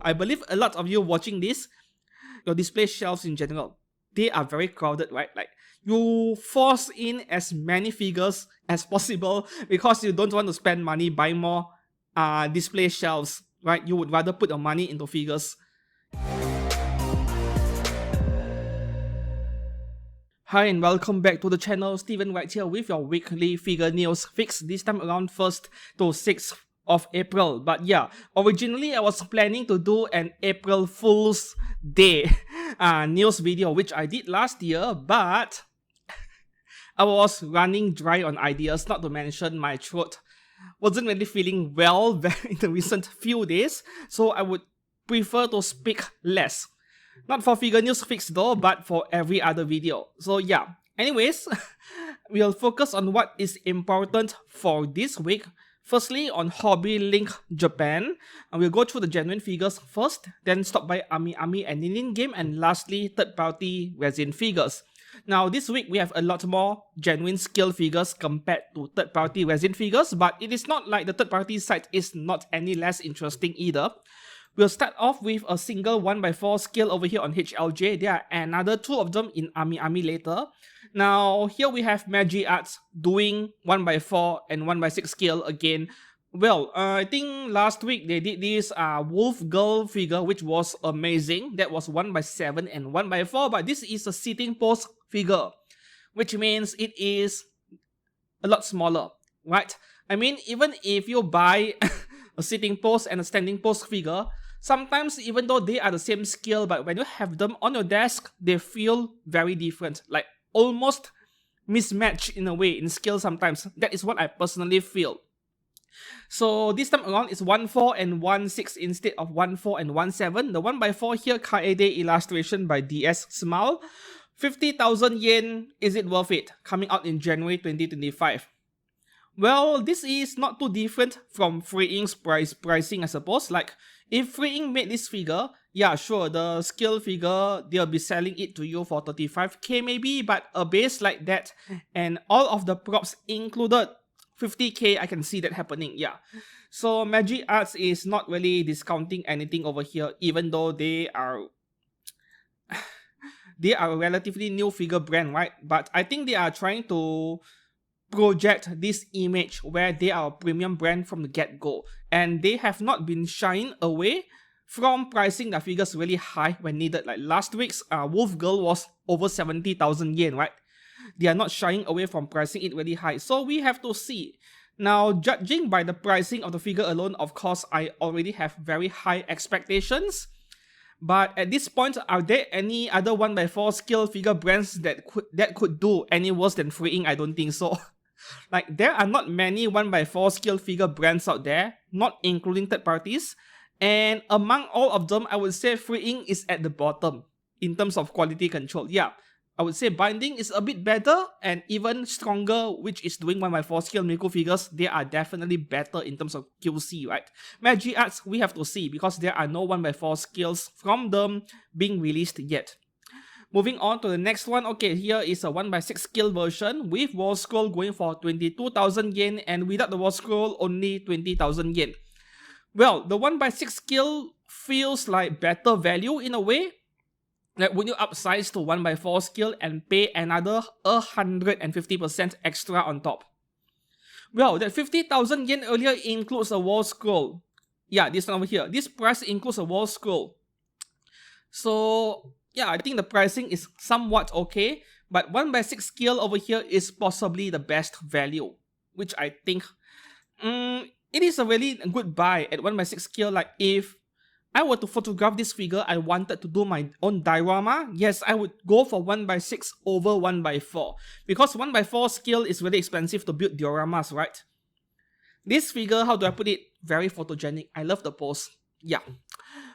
I believe a lot of you watching this, your display shelves in general, they are very crowded, right? Like, you force in as many figures as possible because you don't want to spend money buying more display shelves, right? You would rather put your money into figures. Hi and welcome back to the channel. Steven right here with your weekly figure news fix, this time around 1st to 6th of April. But yeah, originally I was planning to do an April Fool's Day news video, which I did last year, but I was running dry on ideas, not to mention my throat wasn't really feeling well in the recent few days, so I would prefer to speak less. Not for figure news fix though, but for every other video. So yeah, anyways, we'll focus on what is important for this week. Firstly, on Hobby Link Japan, and we'll go through the genuine figures first, then stop by Ami and IND Game, and lastly, third-party resin figures. Now, this week we have a lot more genuine scale figures compared to third-party resin figures, but it is not like the third-party side is not any less interesting either. We'll start off with a single 1x4 scale over here on HLJ. There are another 2 of them in Ami later. Now, here we have Magi Arts doing 1x4 and 1x6 scale again. Well, I think last week they did this Wolf Girl figure, which was amazing. That was 1x7 and 1x4, but this is a sitting pose figure, which means it is a lot smaller, right? I mean, even if you buy a sitting pose and a standing pose figure, sometimes even though they are the same scale, but when you have them on your desk, they feel very different, like almost mismatched in a way in scale sometimes. That is what I personally feel. So this time around it's 1.4 and 1.6 instead of 1.4 and 1.7. The 1x4 here, Kaede illustration by DS Smile. 50,000 yen, is it worth it? Coming out in January 2025. Well, this is not too different from Free Ink's pricing, I suppose. Like, if Free Ink made this figure, yeah, sure, the scale figure, they'll be selling it to you for 35k maybe, but a base like that and all of the props included, 50k, I can see that happening, yeah. So Magi Arts is not really discounting anything over here, even though they are a relatively new figure brand, right? But I think they are trying to project this image where they are a premium brand from the get-go, and they have not been shying away from pricing their figures really high when needed. Like last week's Wolf Girl was over 70,000 yen, right? They are not shying away from pricing it really high, so we have to see. Now, judging by the pricing of the figure alone, of course, I already have very high expectations. But at this point, are there any other 1x4 scale figure brands that could do any worse than Free Ink? I don't think so. Like, there are not many 1x4 scale figure brands out there, not including third parties. And among all of them, I would say Free Ink is at the bottom in terms of quality control. Yeah, I would say Binding is a bit better and even stronger, which is doing 1x4 scale Miku figures. They are definitely better in terms of QC, right? Magi Arts, we have to see because there are no 1x4 scales from them being released yet. Moving on to the next one. Okay, here is a 1x6 scale version with wall scroll going for 22,000 yen and without the wall scroll only 20,000 yen. Well, the 1x6 scale feels like better value in a way. Like, would you upsize to 1x4 scale and pay another 150% extra on top? Well, that 50,000 yen earlier includes a wall scroll. Yeah, this one over here. This price includes a wall scroll. So yeah, I think the pricing is somewhat okay, but 1x6 scale over here is possibly the best value, which I think it is a really good buy at 1x6 scale. Like, if I were to photograph this figure, I wanted to do my own diorama, yes, I would go for 1x6 over 1x4, because 1x4 scale is really expensive to build dioramas, right? This figure, how do I put it? Very photogenic. I love the pose. Yeah.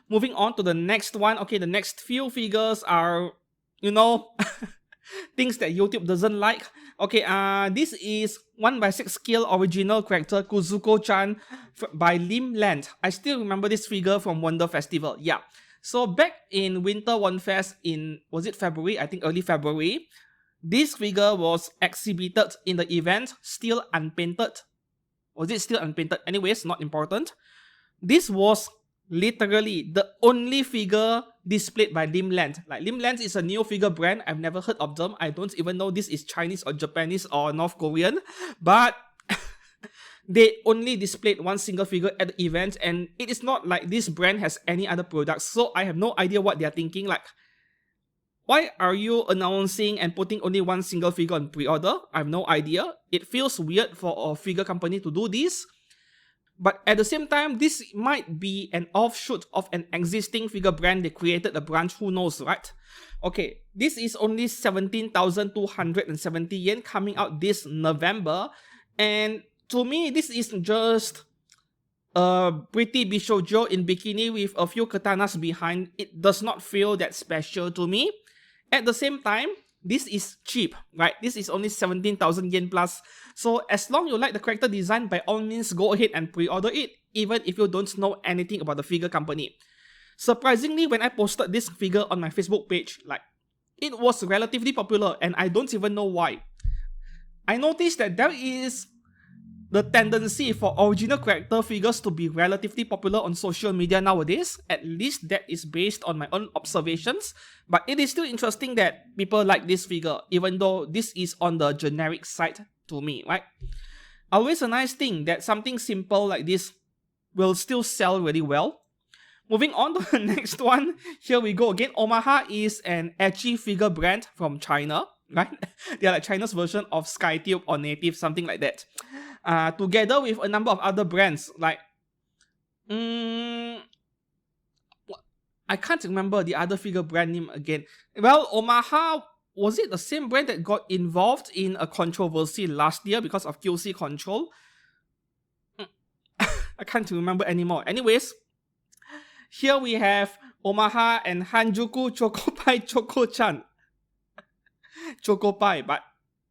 Moving on to the next one. Okay, the next few figures are, you know, things that YouTube doesn't like. Okay, this is 1x6 scale original character Kuzuko-chan by Limland. I still remember this figure from Wonder Festival. Yeah. So back in Winter One Fest in, was it February? I think early February. This figure was exhibited in the event, still unpainted. Was it still unpainted? Anyways, not important. This was literally the only figure displayed by Limland. Like, Limland is a new figure brand. I've never heard of them. I don't even know this is Chinese or Japanese or North Korean. But they only displayed one single figure at the event, and it is not like this brand has any other products. So I have no idea what they are thinking. Like, why are you announcing and putting only one single figure on pre-order? I have no idea. It feels weird for a figure company to do this. But at the same time, this might be an offshoot of an existing figure brand. They created a branch, who knows, right? Okay, this is only 17,270 yen, coming out this November. And to me, this is just a pretty Bishoujo in bikini with a few katanas behind. It does not feel that special to me. At the same time, this is cheap, right? This is only 17,000 yen plus. So as long you like the character design, by all means go ahead and pre-order it, even if you don't know anything about the figure company. Surprisingly, when I posted this figure on my Facebook page, like, it was relatively popular, and I don't even know why. I noticed that there is the tendency for original character figures to be relatively popular on social media nowadays. At least that is based on my own observations. But it is still interesting that people like this figure, even though this is on the generic side to me, right? Always a nice thing that something simple like this will still sell really well. Moving on to the next one, here we go again. Omaha is an ecchi figure brand from China, right? They are like China's version of SkyTube or Native, something like that. Together with a number of other brands like I can't remember the other figure brand name again. Well, Omaha, was it the same brand that got involved in a controversy last year because of QC control? I can't remember anymore. Anyways, here we have Omaha and Hanjuku Chocopai Choco-chan. Chocopai, but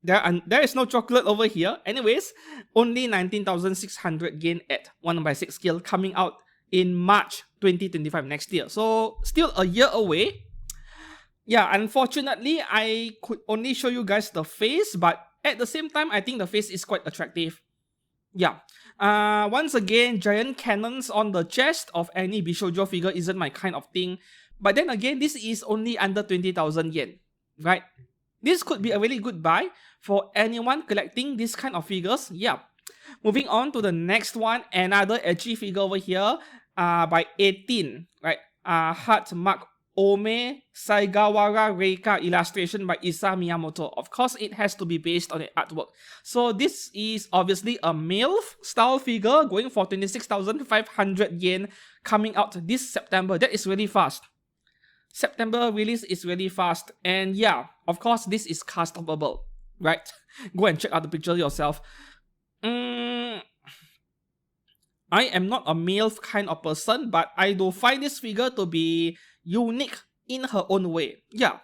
there is no chocolate over here. Anyways, only 19,600 yen at 1/6 scale, coming out in March 2025 next year. So still a year away. Yeah, unfortunately, I could only show you guys the face, but at the same time, I think the face is quite attractive. Yeah. Once again, giant cannons on the chest of any Bishoujo figure isn't my kind of thing. But then again, this is only under 20,000 yen, right? This could be a really good buy for anyone collecting this kind of figures. Yeah. Moving on to the next one, another ecchi figure over here, by 18, right? Heart mark Ome Saigawara Reika, illustration by Isa Miyamoto. Of course, it has to be based on the artwork. So this is obviously a MILF style figure going for 26,500 yen, coming out this September. That is really fast. September release is really fast. And yeah, of course, this is customable, right? Go and check out the picture yourself. I am not a MILF kind of person, but I do find this figure to be unique in her own way. Yeah,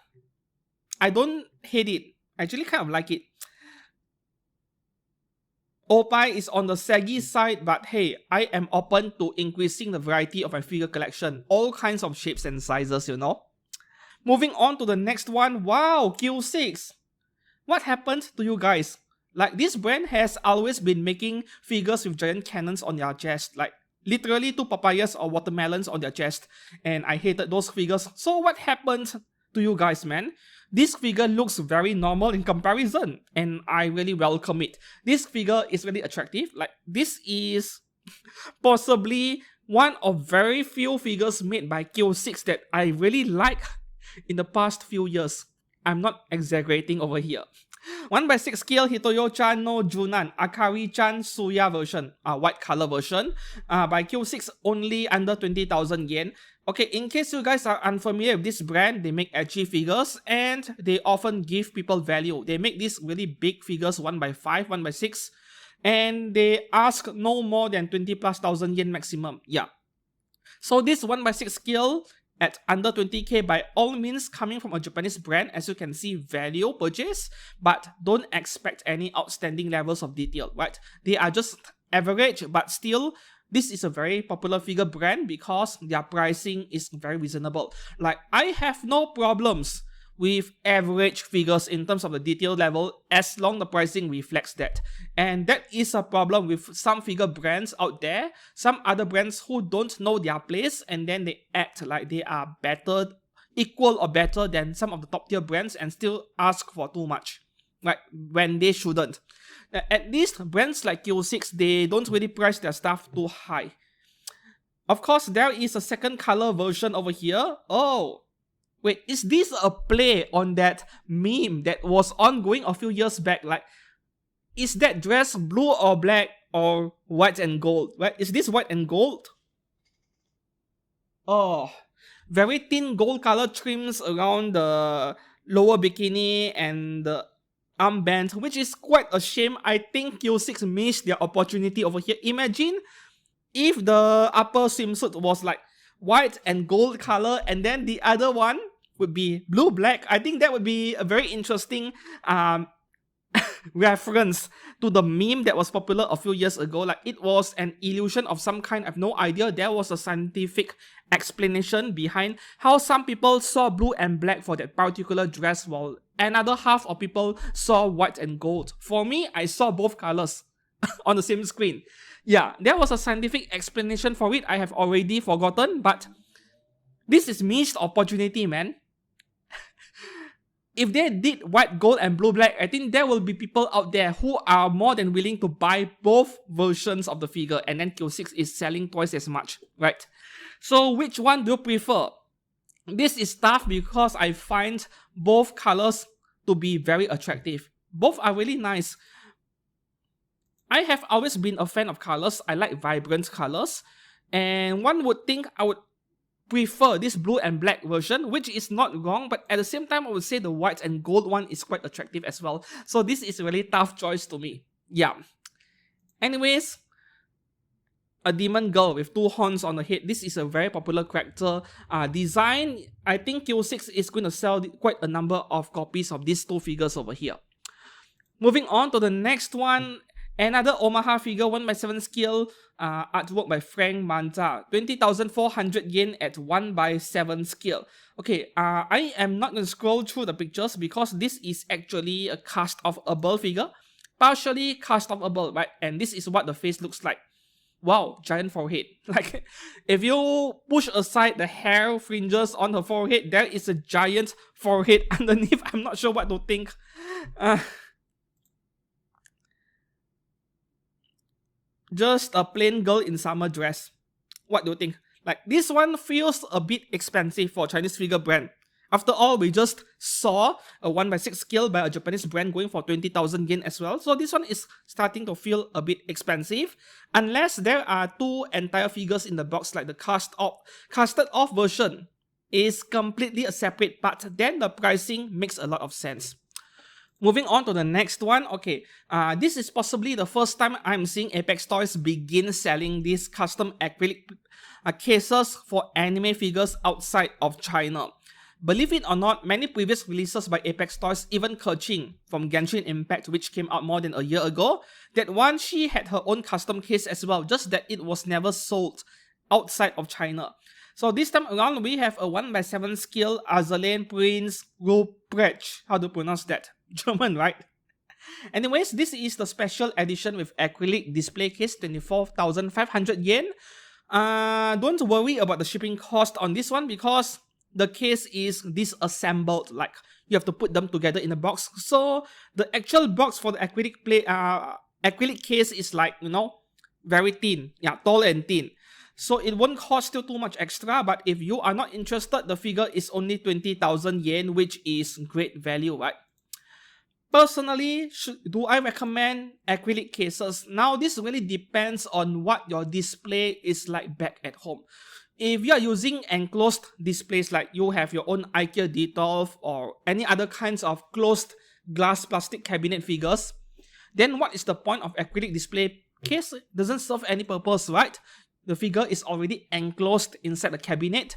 I don't hate it. I actually kind of like it. Opai is on the saggy side, but hey, I am open to increasing the variety of my figure collection. All kinds of shapes and sizes, you know. Moving on to the next one. Wow, Q6. What happened to you guys? Like, this brand has always been making figures with giant cannons on their chest. Like, literally 2 papayas or watermelons on their chest. And I hated those figures. So what happened to you guys, man? This figure looks very normal in comparison, and I really welcome it. This figure is really attractive. Like, this is possibly one of very few figures made by Q6 that I really like in the past few years. I'm not exaggerating over here. 1/6 scale Hitoyo-chan no Junan Akari-chan Suya version, white color version, by Q6, only under 20,000 yen. Okay, in case you guys are unfamiliar with this brand, they make ecchi figures and they often give people value. They make these really big figures, 1/5, 1/6, and they ask no more than 20,000+ yen maximum. Yeah. So this 1/6 scale at under 20k, by all means coming from a Japanese brand, as you can see, value purchase, but don't expect any outstanding levels of detail, right? They are just average, but still, this is a very popular figure brand because their pricing is very reasonable. Like, I have no problems with average figures in terms of the detail level, as long the pricing reflects that. And that is a problem with some figure brands out there, some other brands who don't know their place, and then they act like they are better, equal or better than some of the top tier brands and still ask for too much, right, when they shouldn't. At least brands like Q6, they don't really price their stuff too high. Of course, there is a second color version over here. Oh, wait, is this a play on that meme that was ongoing a few years back? Like, is that dress blue or black or white and gold? Right? Is this white and gold? Oh, very thin gold color trims around the lower bikini and the armband, which is quite a shame. I think Q6 missed their opportunity over here. Imagine if the upper swimsuit was like white and gold color, and then the other one would be blue black. I think that would be a very interesting reference to the meme that was popular a few years ago. Like, it was an illusion of some kind. I have no idea. There was a scientific explanation behind how some people saw blue and black for that particular dress, while another half of people saw white and gold. For me, I saw both colors on the same screen. Yeah, there was a scientific explanation for it. I have already forgotten, but this is missed opportunity, man. If they did white, gold, and blue, black, I think there will be people out there who are more than willing to buy both versions of the figure, and then Q6 is selling twice as much, right? So which one do you prefer? This is tough because I find both colors to be very attractive. Both are really nice. I have always been a fan of colors. I like vibrant colors, and one would think I would prefer this blue and black version, which is not wrong, but at the same time I would say the white and gold one is quite attractive as well. So this is a really tough choice to me. Yeah. Anyways, a demon girl with two horns on the head. This is a very popular character design. I think Q6 is going to sell quite a number of copies of these two figures over here. Moving on to the next one. Another Omaha figure, 1/7 scale, artwork by Frank Manta. 20,400 yen at 1/7 scale. Okay, I am not going to scroll through the pictures because this is actually a cast-offable figure. Partially cast-offable, right? And this is what the face looks like. Wow, giant forehead. Like, if you push aside the hair fringes on her forehead, there is a giant forehead underneath. I'm not sure what to think. Just a plain girl in summer dress. What do you think? Like, this one feels a bit expensive for a Chinese figure brand. After all, we just saw a 1/6 scale by a Japanese brand going for 20,000 yen as well. So this one is starting to feel a bit expensive. Unless there are two entire figures in the box, like the casted off version is completely a separate part, then the pricing makes a lot of sense. Moving on to the next one. Okay, this is possibly the first time I'm seeing Apex Toys begin selling these custom acrylic cases for anime figures outside of China. Believe it or not, many previous releases by Apex Toys, even Keqing from Genshin Impact, which came out more than a year ago, that one, she had her own custom case as well, just that it was never sold outside of China. So this time around, we have a 1/7 scale Azur Lane Prince Ruprecht. How do you pronounce that? German, right? Anyways, this is the special edition with acrylic display case, 24,500 yen. Don't worry about the shipping cost on this one because the case is disassembled. Like, you have to put them together in a box. So the actual box for the acrylic case is like, you know, very thin. Yeah, tall and thin. So it won't cost you too much extra, but if you are not interested, the figure is only 20,000 yen, which is great value, right? Personally, do I recommend acrylic cases? Now, this really depends on what your display is like back at home. If you are using enclosed displays, like you have your own IKEA D12 or any other kinds of closed glass plastic cabinet figures, then what is the point of acrylic display case? It doesn't serve any purpose, right? The figure is already enclosed inside the cabinet.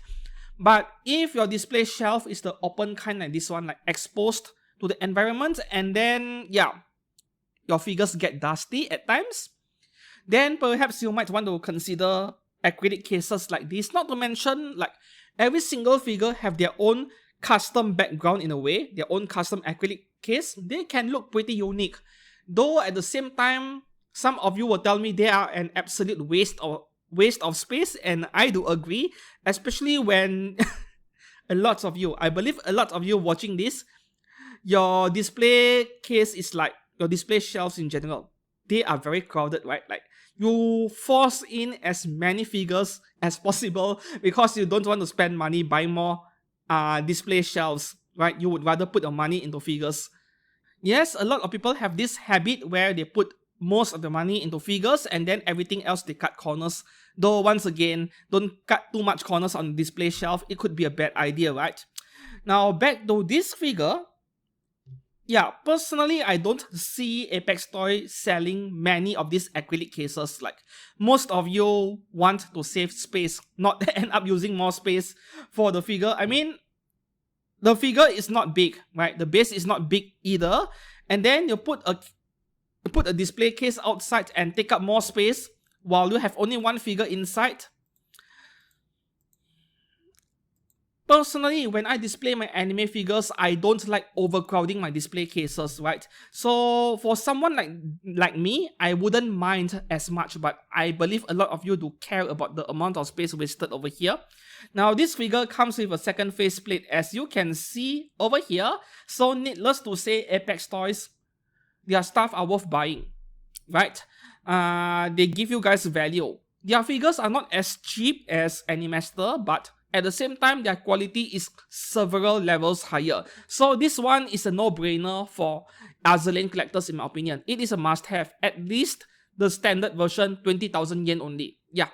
But if your display shelf is the open kind like this one, like exposed to the environment, and then, yeah, your figures get dusty at times, then perhaps you might want to consider acrylic cases like this. Not to mention, like, every single figure have their own custom background in a way, their own custom acrylic case, they can look pretty unique. Though at the same time, some of you will tell me they are an absolute waste of space, and I do agree, especially when I believe a lot of you watching this, your display case is like your display shelves in general. They are very crowded, right? Like, you force in as many figures as possible because you don't want to spend money buying more display shelves, right? You would rather put your money into figures. Yes, a lot of people have this habit where they put most of the money into figures and then everything else they cut corners. Though once again, don't cut too much corners on the display shelf. It could be a bad idea, right? Now back to this figure. Yeah, personally, I don't see Apex Toys selling many of these acrylic cases. Like, most of you want to save space, not end up using more space for the figure. I mean, the figure is not big, right? The base is not big either. And then you put a display case outside and take up more space while you have only one figure inside. Personally, when I display my anime figures, I don't like overcrowding my display cases, right? So for someone like me, I wouldn't mind as much, but I believe a lot of you do care about the amount of space wasted over here. Now, this figure comes with a second faceplate, as you can see over here. So needless to say, Apex Toys, their stuff are worth buying, right? They give you guys value. Their figures are not as cheap as Animaster, but at the same time, their quality is several levels higher. So this one is a no-brainer for Azur Lane collectors, in my opinion. It is a must-have. At least the standard version, 20,000 yen only. Yeah.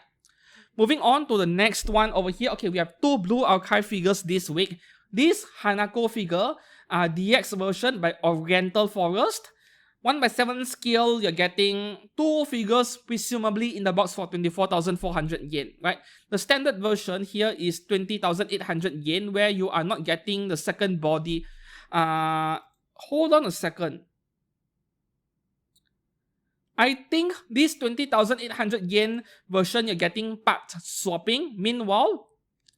Moving on to the next one over here. Okay, we have two Blue Archive figures this week. This Hanako figure, DX version by Oriental Forest. 1/7 scale, you're getting two figures presumably in the box for 24,400 yen, right? The standard version here is 20,800 yen, where you are not getting the second body. Hold on a second. I think this 20,800 yen version, you're getting part swapping. Meanwhile,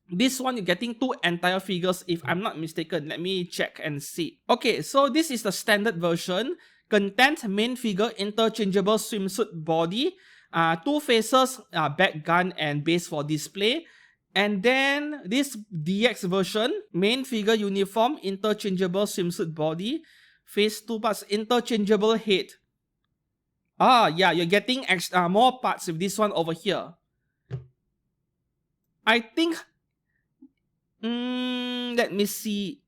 this one, you're getting two entire figures, if I'm not mistaken. Let me check and see. Okay, so this is the standard version. Content, main figure, interchangeable swimsuit body, two faces, back gun and base for display. And then this DX version, main figure uniform, interchangeable swimsuit body, face two parts, interchangeable head. Yeah, you're getting extra more parts with this one over here. I think, let me see.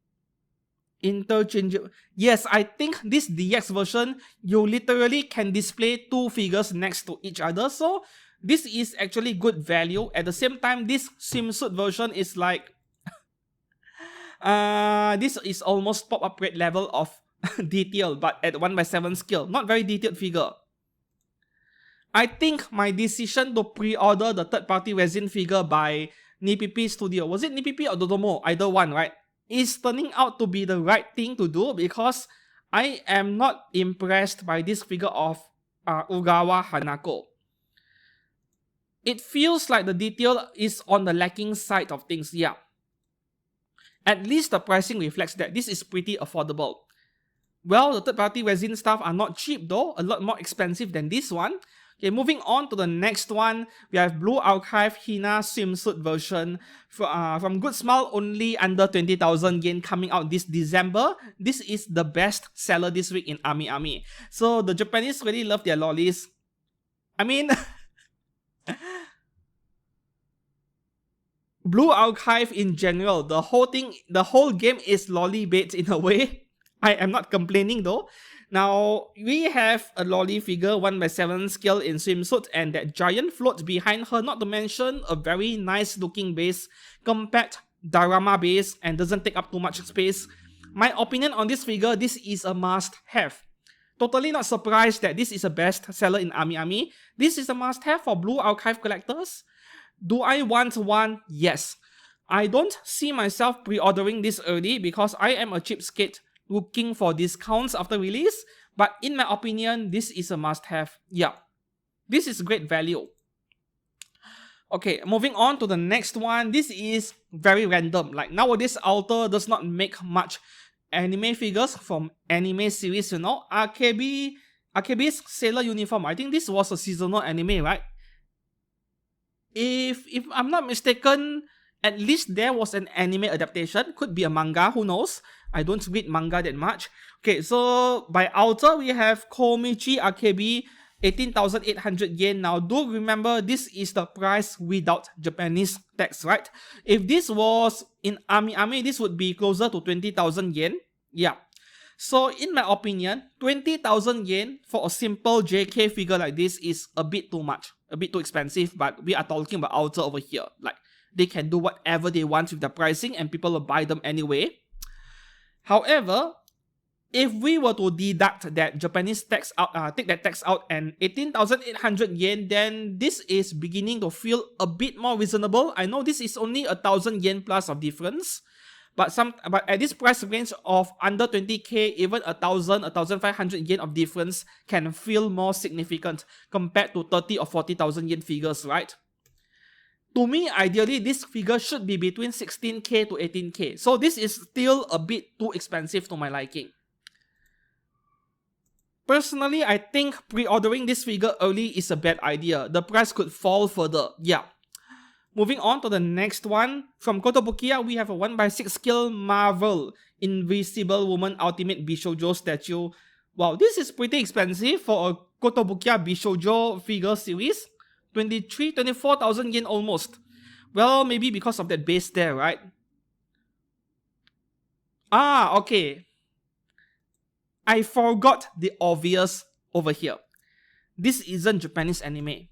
Interchangeable. Yes, I think this DX version, you literally can display two figures next to each other. So this is actually good value. At the same time, this swimsuit version is like, this is almost pop-up rate level of detail, but at 1/7 scale. Not very detailed figure. I think my decision to pre-order the third-party resin figure by NPP Studio, was it NPP or Dodomo? Either one, right? Is turning out to be the right thing to do, because I am not impressed by this figure of Urawa Hanako. It feels like the detail is on the lacking side of things, yeah. At least the pricing reflects that. This is pretty affordable. Well, the third-party resin stuff are not cheap though, a lot more expensive than this one. Okay, moving on to the next one, we have Blue Archive Hina swimsuit version from Good Smile, only under 20,000 yen, coming out this December. This is the best seller this week in Ami. So the Japanese really love their lollies. I mean, Blue Archive in general, the whole game is lolly bait in a way. I am not complaining though. Now, we have a lolly figure, 1/7 scale in swimsuit, and that giant float behind her, not to mention a very nice looking base, compact diorama base, and doesn't take up too much space. My opinion on this figure, this is a must-have. Totally not surprised that this is a best seller in Ami. This is a must-have for Blue Archive collectors. Do I want one? Yes. I don't see myself pre-ordering this early because I am a cheapskate looking for discounts after release, but in my opinion, this is a must-have. Yeah, this is great value. Okay, moving on to the next one. This is very random. Like nowadays, Alter does not make much anime figures from anime series, you know. RKB's Sailor Uniform. I think this was a seasonal anime, right? If I'm not mistaken, at least there was an anime adaptation. Could be a manga, who knows? I don't read manga that much. Okay, so by Alter, we have Komichi RKB, 18,800 yen. Now, do remember, this is the price without Japanese tax, right? If this was in Ami, this would be closer to 20,000 yen. Yeah. So, in my opinion, 20,000 yen for a simple JK figure like this is a bit too much. A bit too expensive, but we are talking about Alter over here. Like, they can do whatever they want with the pricing and people will buy them anyway. However, if we were to deduct that Japanese tax out, take that tax out and 18,800 yen, then this is beginning to feel a bit more reasonable. I know this is only 1,000 yen plus of difference, but at this price range of under 20k, even 1,000, 1,500 yen of difference can feel more significant compared to 30 or 40,000 yen figures, right? To me, ideally, this figure should be between 16k to 18k. So this is still a bit too expensive to my liking. Personally, I think pre-ordering this figure early is a bad idea. The price could fall further. Yeah. Moving on to the next one. From Kotobukiya, we have a 1x6 scale Marvel Invisible Woman Ultimate Bishoujo statue. Wow, this is pretty expensive for a Kotobukiya Bishoujo figure series. 24,000 yen almost. Well, maybe because of that base there, right? Ah, okay. I forgot the obvious over here. This isn't Japanese anime,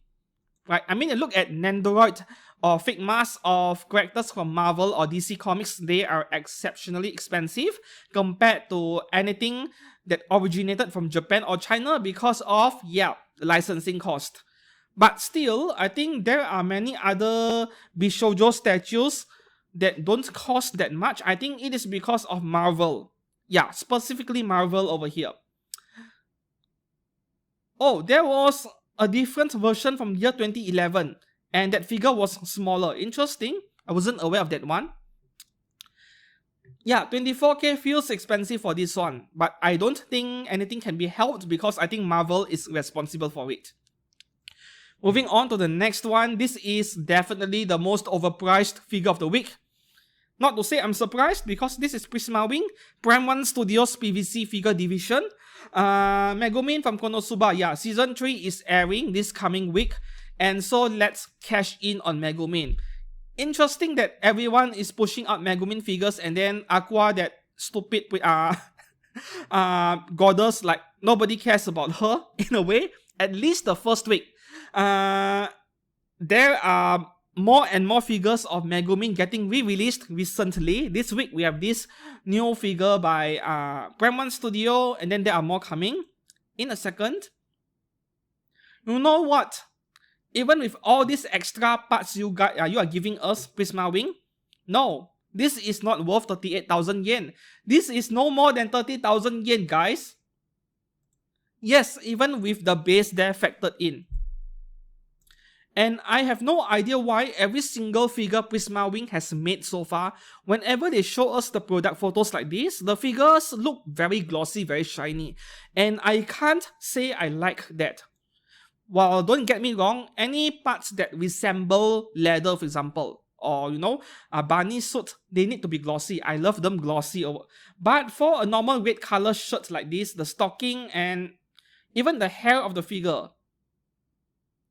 right? I mean, look at Nendoroid or Figmas of characters from Marvel or DC Comics. They are exceptionally expensive compared to anything that originated from Japan or China because of, yeah, licensing cost. But still, I think there are many other Bishoujo statues that don't cost that much. I think it is because of Marvel. Yeah, specifically Marvel over here. Oh, there was a different version from year 2011. And that figure was smaller. Interesting. I wasn't aware of that one. Yeah, 24k feels expensive for this one. But I don't think anything can be helped because I think Marvel is responsible for it. Moving on to the next one. This is definitely the most overpriced figure of the week. Not to say I'm surprised because this is Prisma Wing, Prime 1 Studios PVC figure division. Megumin from Konosuba. Yeah, Season 3 is airing this coming week. And so let's cash in on Megumin. Interesting that everyone is pushing out Megumin figures and then Aqua, that stupid goddess, like nobody cares about her in a way. At least the first week. There are more and more figures of Megumin getting re-released recently. This week we have this new figure by Prime 1 Studio, and then there are more coming in a second. You know what? Even with all these extra parts you are giving us, Prisma Wing, no, this is not worth 38,000 yen. This is no more than 30,000 yen, guys. Yes, even with the base there factored in. And I have no idea why every single figure Prisma Wing has made so far, whenever they show us the product photos like this, the figures look very glossy, very shiny. And I can't say I like that. Well, don't get me wrong, any parts that resemble leather, for example, or, you know, a bunny suit, they need to be glossy. I love them glossy. But for a normal red color shirt like this, the stocking and even the hair of the figure,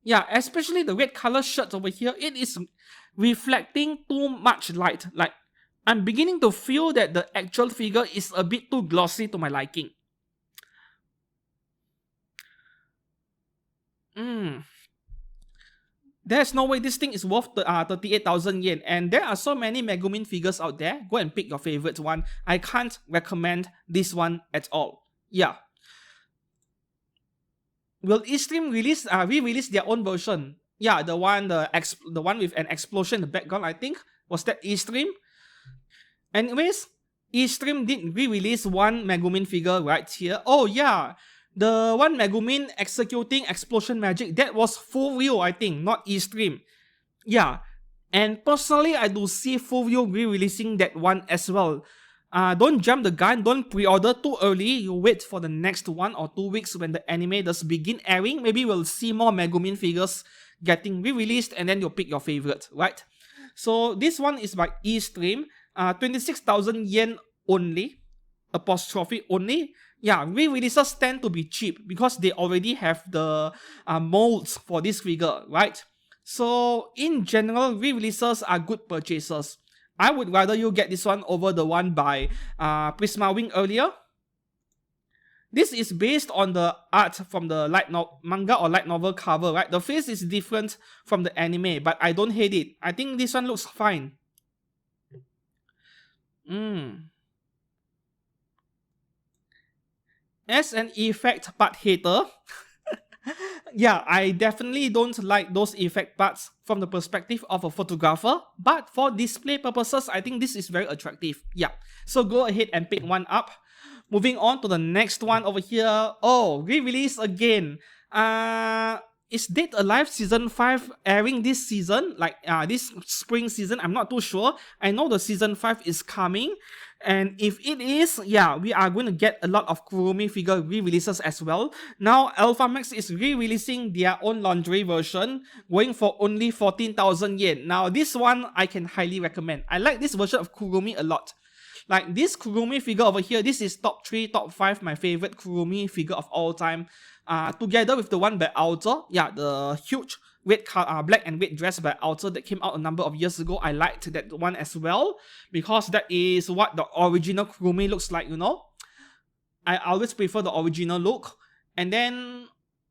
yeah, especially the red color shirt over here, it is reflecting too much light. Like, I'm beginning to feel that the actual figure is a bit too glossy to my liking. There's no way this thing is worth 38,000 yen. And there are so many Megumin figures out there. Go and pick your favorite one. I can't recommend this one at all. Yeah. Will Eastream re-release their own version? Yeah, the one with an explosion in the background, I think. Was that Eastream? Anyways, Eastream did re-release one Megumin figure right here. Oh yeah, the one Megumin executing explosion magic, that was full real, I think, not Eastream. Yeah, and personally, I do see Fuvio re-releasing that one as well. Don't jump the gun, don't pre-order too early. You wait for the next 1 or 2 weeks when the anime does begin airing. Maybe we'll see more Megumin figures getting re-released, and then you'll pick your favorite, right? So this one is by eStream, 26,000 yen only, apostrophe only. Yeah, re-releases tend to be cheap because they already have the molds for this figure, right? So in general, re-releases are good purchases. I would rather you get this one over the one by Prisma Wing earlier. This is based on the art from the manga or light novel cover, right? The face is different from the anime, but I don't hate it. I think this one looks fine. As an effect part hater, yeah, I definitely don't like those effect parts from the perspective of a photographer, but for display purposes, I think this is very attractive. Yeah, so go ahead and pick one up. Moving on to the next one over here. Oh, re-release again. Is Dead Alive Season 5 airing this season? Like this spring season? I'm not too sure. I know the Season 5 is coming. And if it is, yeah, we are going to get a lot of Kurumi figure re-releases as well. Now, Alpha Max is re-releasing their own laundry version, going for only 14,000 yen. Now, this one I can highly recommend. I like this version of Kurumi a lot. Like this Kurumi figure over here, this is top 3, top 5 my favorite Kurumi figure of all time. Together with the one by Alter, yeah, the huge black and red dress by Alter that came out a number of years ago. I liked that one as well because that is what the original Kurumi looks like, you know. I always prefer the original look. And then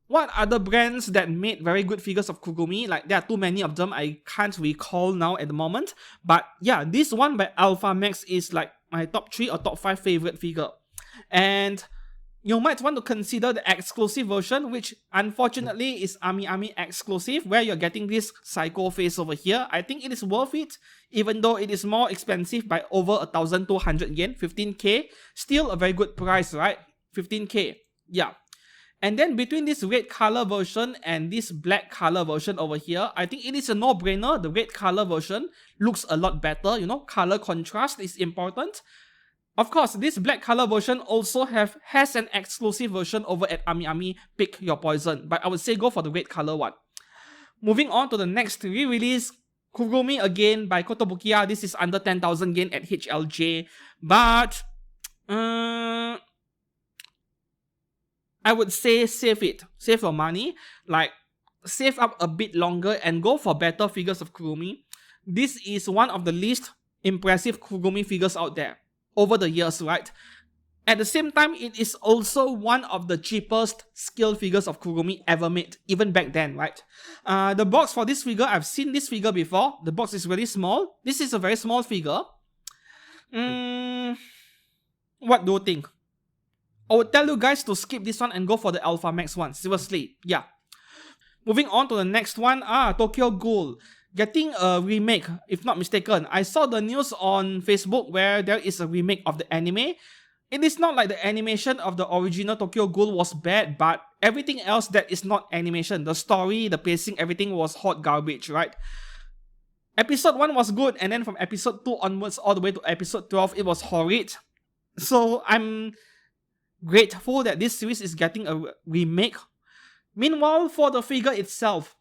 what other brands that made very good figures of Kurumi? Like there are too many of them, I can't recall now at the moment. But yeah, this one by Alpha Max is like my top 3 or top 5 favorite figure. And you might want to consider the exclusive version, which unfortunately is Ami exclusive, where you're getting this psycho face over here. I think it is worth it, even though it is more expensive by over 1,200 yen, 15k. Still a very good price, right? 15k, yeah. And then between this red color version and this black color version over here, I think it is a no-brainer. The red color version looks a lot better, you know, color contrast is important. Of course, this black color version also has an exclusive version over at Ami. Pick your poison, but I would say go for the red color one. Moving on to the next re-release, Kurumi Again by Kotobukiya. This is under 10,000 yen at HLJ, but I would say save it. Save your money. Like, save up a bit longer and go for better figures of Kurumi. This is one of the least impressive Kurumi figures out there over the years, right? At the same time, it is also one of the cheapest scale figures of Kurumi ever made, even back then, right? The box for this figure, I've seen this figure before. The box is really small. This is a very small figure. What do you think? I would tell you guys to skip this one and go for the Alpha Max one. Seriously, yeah. Moving on to the next one. Tokyo Ghoul. Getting a remake, if not mistaken. I saw the news on Facebook where there is a remake of the anime. It is not like the animation of the original Tokyo Ghoul was bad, but everything else that is not animation, the story, the pacing, everything was hot garbage, right? Episode 1 was good, and then from episode 2 onwards all the way to episode 12, it was horrid. So I'm grateful that this series is getting a remake. Meanwhile, for the figure itself,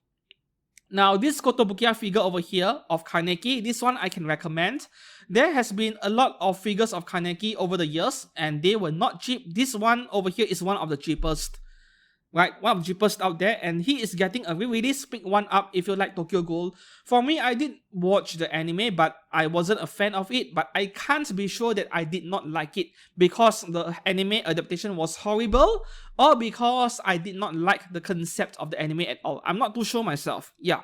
now this Kotobukiya figure over here of Kaneki, this one I can recommend. There has been a lot of figures of Kaneki over the years and they were not cheap. This one over here is one of the cheapest. Right, one of the cheapest out there, and he is getting a re-release. Pick one up if you like Tokyo Ghoul. For me, I did watch the anime, but I wasn't a fan of it. But I can't be sure that I did not like it because the anime adaptation was horrible, or because I did not like the concept of the anime at all. I'm not too sure myself. Yeah.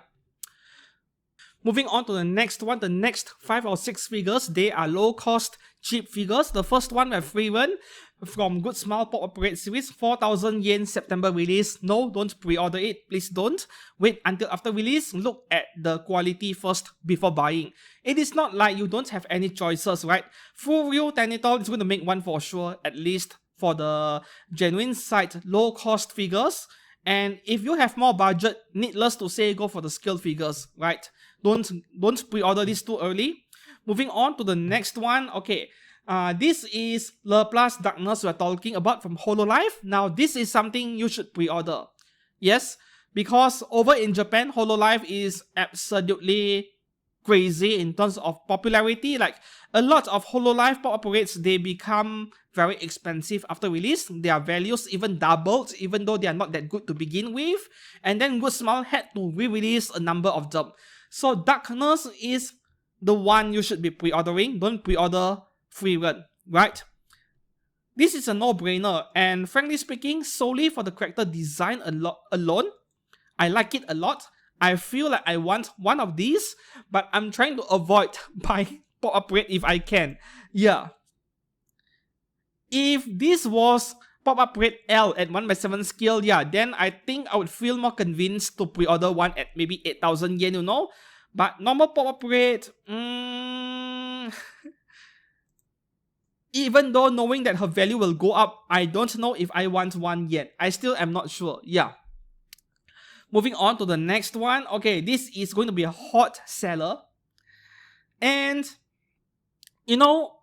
Moving on to the next one, the next 5 or 6 figures, they are low-cost, cheap figures. The first one, a free run from Good Smile Pop Operate series, 4,000 yen September release. No, don't pre-order it, please don't. Wait until after release, look at the quality first before buying. It is not like you don't have any choices, right? Full Real Tenitol is going to make one for sure, at least for the genuine side, low-cost figures. And if you have more budget, needless to say, go for the scale figures, right? Don't pre-order this too early. Moving on to the next one. Okay, this is Le Plus Darkness we're talking about from Hololive. Now, this is something you should pre-order. Yes, because over in Japan, Hololive is absolutely crazy in terms of popularity. Like, a lot of Hololive pop-up rates, they become very expensive after release. Their values even doubled, even though they are not that good to begin with. And then Good Smile had to re-release a number of them. So Darkness is the one you should be pre-ordering. Don't pre-order Free Run, right? This is a no-brainer, and frankly speaking, solely for the character design alone, I like it a lot. I feel like I want one of these, but I'm trying to avoid buying pop-up rate if I can. Yeah. If this was pop-up rate L at 1/7 scale, yeah, then I think I would feel more convinced to pre-order one at maybe 8,000 yen, you know? But normal pop-up rate, even though knowing that her value will go up, I don't know if I want one yet. I still am not sure, yeah. Moving on to the next one. Okay, this is going to be a hot seller. And, you know,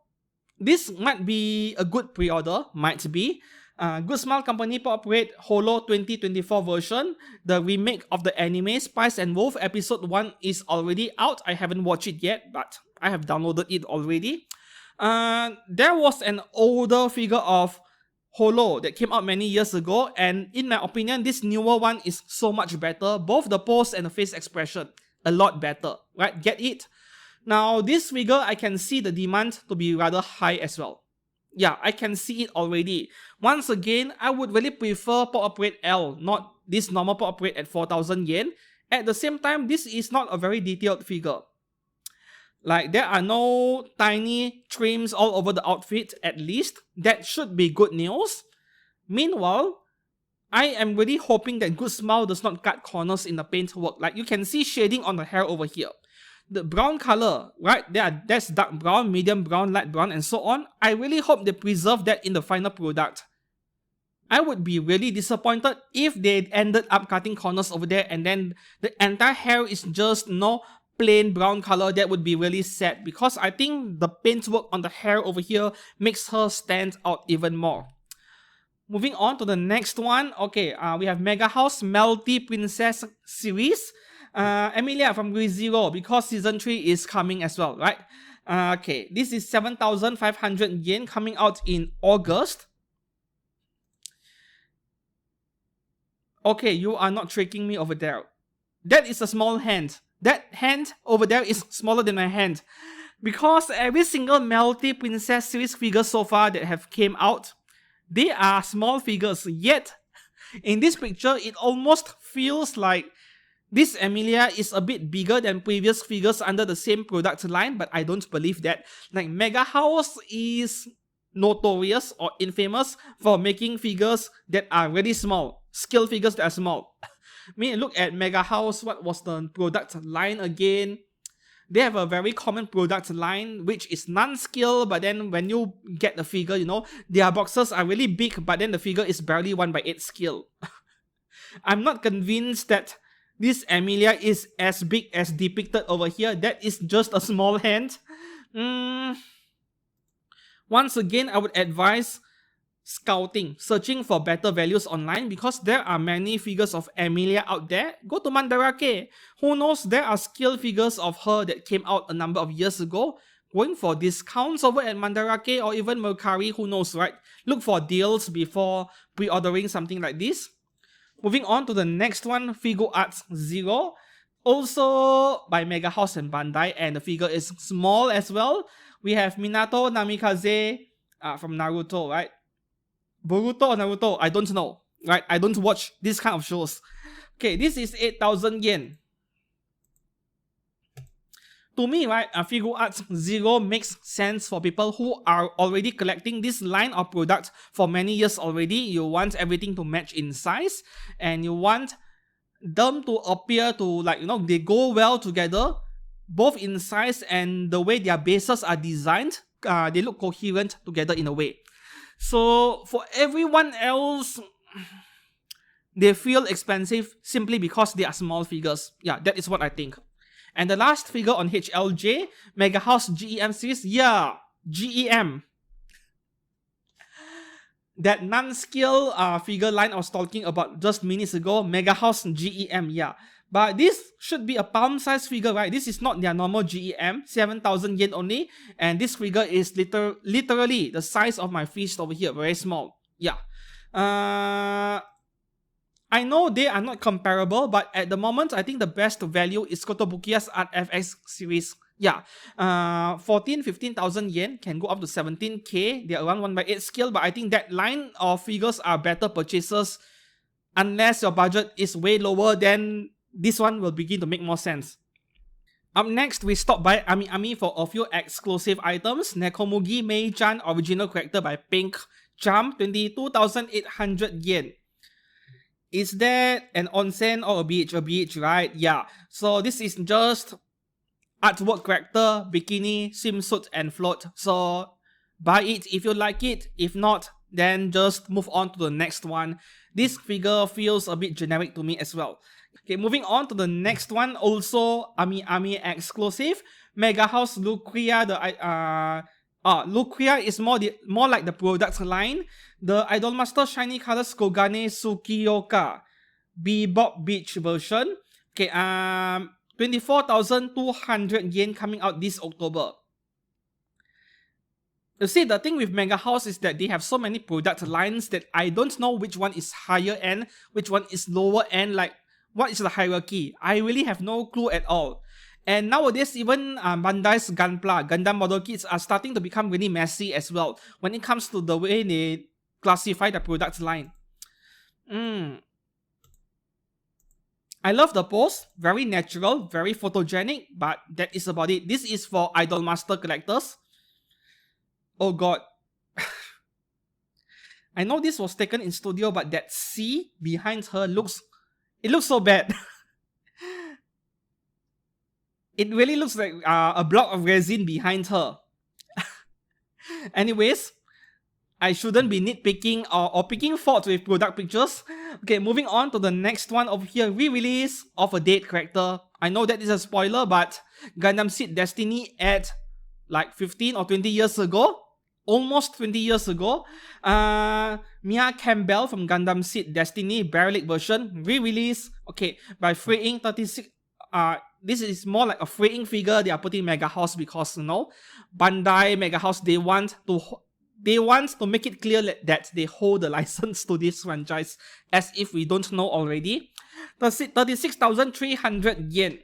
this might be a good pre-order, might be. Good Smile Company pop-up rate Holo 2024 version. The remake of the anime Spice and Wolf episode 1 is already out. I haven't watched it yet, but I have downloaded it already. There was an older figure of Holo that came out many years ago, and in my opinion, this newer one is so much better. Both the pose and the face expression, a lot better, right? Get it? Now, this figure, I can see the demand to be rather high as well. Yeah, I can see it already. Once again, I would really prefer pop-up rate L, not this normal pop-up rate at 4,000 yen. At the same time, this is not a very detailed figure. Like, there are no tiny trims all over the outfit, at least. That should be good news. Meanwhile, I am really hoping that Good Smile does not cut corners in the paintwork. Like, you can see shading on the hair over here. The brown color, right? That's dark brown, medium brown, light brown, and so on. I really hope they preserve that in the final product. I would be really disappointed if they ended up cutting corners over there and then the entire hair is just, plain brown color. That would be really sad, because I think the paintwork on the hair over here makes her stand out even more. Moving on to the next one. Okay, we have Mega House Melty Princess series. Amelia from Figuarts Zero, because season 3 is coming as well, right? Okay, this is 7,500 yen, coming out in August. Okay, you are not tricking me over there. That is a small hand. That hand over there is smaller than my hand. Because every single Melty Princess series figure so far that have came out, they are small figures. Yet, in this picture, it almost feels like this Amelia is a bit bigger than previous figures under the same product line, but I don't believe that. Like, Mega House is notorious or infamous for making figures that are really small. Scale figures that are small. I mean, look at Mega House. What was the product line again? They have a very common product line, which is non-scale, but then when you get the figure, their boxes are really big, but then the figure is barely 1/8 scale. I'm not convinced that this Amelia is as big as depicted over here. That is just a small hand. Once again, I would advise scouting, searching for better values online, because there are many figures of Amelia out there. Go to Mandarake. Who knows, there are scale figures of her that came out a number of years ago. Going for discounts over at Mandarake or even Mercari, who knows, right? Look for deals before pre-ordering something like this. Moving on to the next one, Figuarts Zero. Also by Mega House and Bandai, and the figure is small as well. We have Minato Namikaze from Naruto, right? Boruto or Naruto, I don't know, right? I don't watch this kind of shows. Okay, this is 8,000 yen. To me, right, Figuarts Zero makes sense for people who are already collecting this line of products for many years already. You want everything to match in size, and you want them to appear to, they go well together, both in size and the way their bases are designed. They look coherent together in a way. So for everyone else, they feel expensive simply because they are small figures. Yeah, that is what I think. And the last figure on HLJ, Mega House GEM series, yeah, GEM. That non-scale figure line I was talking about just minutes ago, Mega House GEM, yeah. But this should be a palm-sized figure, right? This is not their normal GEM, 7,000 yen only. And this figure is literally the size of my fist over here, very small. Yeah. I know they are not comparable, but at the moment, I think the best value is Kotobukiya's Art FX series. Yeah, 15,000 yen can go up to 17k. They're around 1/8 scale, but I think that line of figures are better purchases unless your budget is way lower. Then this one will begin to make more sense. Up next, we stop by Ami for a few exclusive items. Nekomugi Mei-chan original character by Pink Cham, 22,800 yen. Is that an onsen or a beach? A beach, right? Yeah. So this is just artwork character, bikini, swimsuit, and float. So buy it if you like it. If not, then just move on to the next one. This figure feels a bit generic to me as well. Okay, moving on to the next one. Also Ami exclusive. Mega House Lucria. Lucria is more like the product line. The Idolmaster Shiny Colors Kogane Tsukioka Bebop Beach version. Okay, 24,200 yen coming out this October. You see, the thing with Mega House is that they have so many product lines that I don't know which one is higher end, which one is lower end, like what is the hierarchy. I really have no clue at all. And nowadays, even Bandai's Gunpla, Gundam model kits are starting to become really messy as well when it comes to the way they classify the product line. I love the pose, very natural, very photogenic, but that is about it. This is for Idolmaster collectors. Oh god. I know this was taken in studio, but that C behind her looks so bad. It really looks like a block of resin behind her. Anyways, I shouldn't be nitpicking or picking fault with product pictures. Okay, moving on to the next one over here. Re-release of a dead character. I know that is a spoiler, but Gundam Seed Destiny at like 15 or 20 years ago. Almost 20 years ago. Mia Campbell from Gundam Seed Destiny Bary version. Re-release. Okay, by freeing 36... this is more like a freeing figure. They are putting Mega House because, you know, Bandai, Mega House, they want to make it clear that they hold the license to this franchise, as if we don't know already. 36,300 yen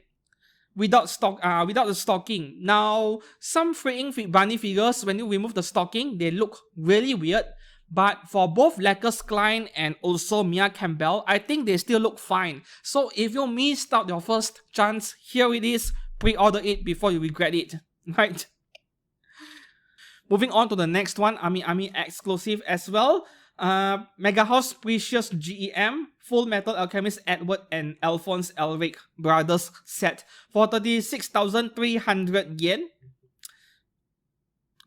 without the stocking. Now, some freeing bunny figures, when you remove the stocking, they look really weird. But for both Lacus Klein and also Mia Campbell, I think they still look fine. So if you missed out your first chance, here it is. Pre-order it before you regret it. Right? Moving on to the next one, Ami exclusive as well. Mega House Precious GEM Full Metal Alchemist Edward and Alphonse Elric Brothers set for 36,300 yen.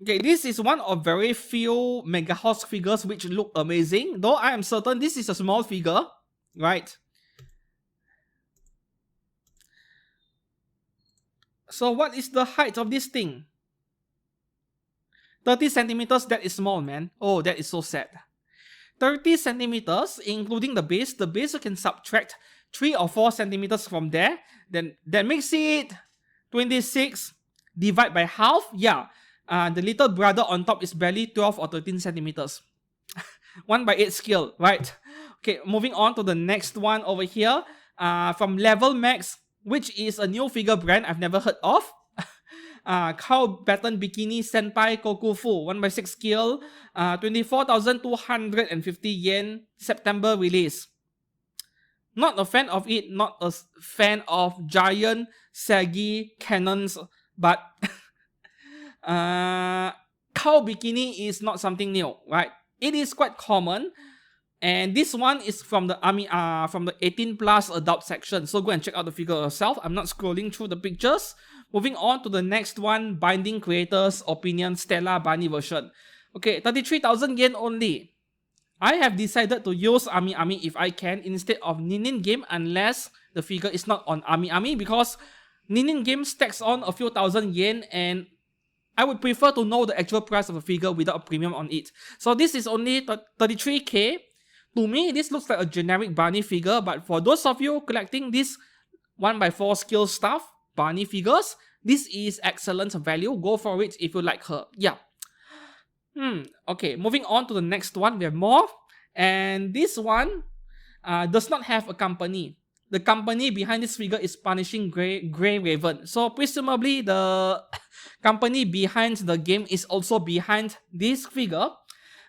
Okay, this is one of very few Mega House figures which look amazing, though I am certain this is a small figure, right? So what is the height of this thing? 30 centimeters, that is small, man. Oh, that is so sad. 30 centimeters, including the base. The base you can subtract 3 or 4 centimeters from there. Then that makes it 26. Divide by half. Yeah. The little brother on top is barely 12 or 13 centimeters. 1/8 scale, right? Okay, moving on to the next one over here. From Level Max, which is a new figure brand I've never heard of. Cow Baton Bikini Senpai Kokuu 1/6 scale, 24,250 yen, September release. Not a fan of it, not a fan of giant, saggy cannons, but Cow Bikini is not something new, right? It is quite common. And this one is from the 18 plus adult section. So go and check out the figure yourself. I'm not scrolling through the pictures. Moving on to the next one, Binding Creators Opinion Stella Bunny version. Okay, 33,000 yen only. I have decided to use Ami if I can instead of IND Game unless the figure is not on Ami because IND Game stacks on a few thousand yen, and I would prefer to know the actual price of a figure without a premium on it. So this is only 33k. To me, this looks like a generic Barney figure, but for those of you collecting this 1x4 skill stuff, Barney figures, this is excellent value. Go for it if you like her. Yeah. Okay, moving on to the next one. We have more. And this one does not have a company. The company behind this figure is Punishing Grey Raven. So presumably the company behind the game is also behind this figure.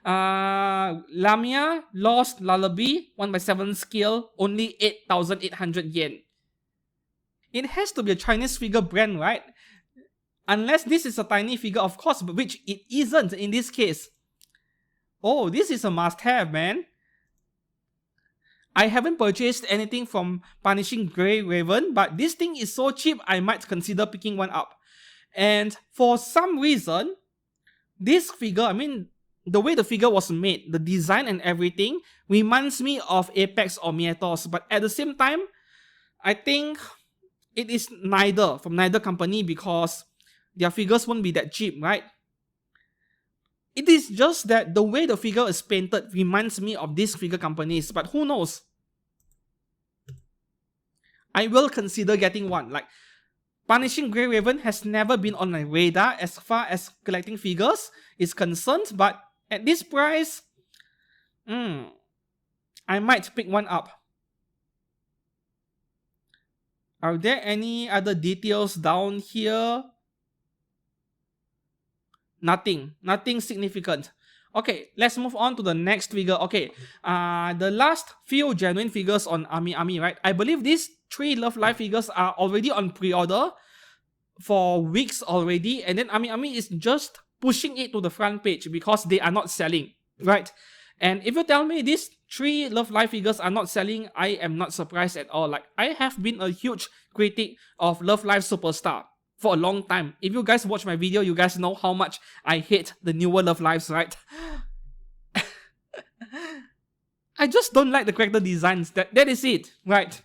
Lamia Lost Lullaby, 1x7 skill, only 8,800 yen. It has to be a Chinese figure brand, right? Unless this is a tiny figure, of course, but which it isn't in this case. Oh, this is a must-have, man. I haven't purchased anything from Punishing Grey Raven, but this thing is so cheap, I might consider picking one up. And for some reason, this figure, I mean, the way the figure was made, the design and everything, reminds me of Apex or Mietos, but at the same time, I think it is neither, from neither company, because their figures won't be that cheap, right? It is just that the way the figure is painted reminds me of these figure companies, but who knows? I will consider getting one. Like, Punishing Grey Raven has never been on my radar as far as collecting figures is concerned, but at this price, I might pick one up. Are there any other details down here? Nothing significant. Okay, let's move on to the next figure. Okay, the last few genuine figures on Ami, right? I believe these 3 Love Live figures are already on pre-order for weeks already, and then Ami is just pushing it to the front page because they are not selling, right? And if you tell me these 3 Love Live figures are not selling, I am not surprised at all. Like, I have been a huge critic of Love Live Superstar for a long time. If you guys watch my video, you guys know how much I hate the newer Love Lives, right? I just don't like the character designs. That is it, right?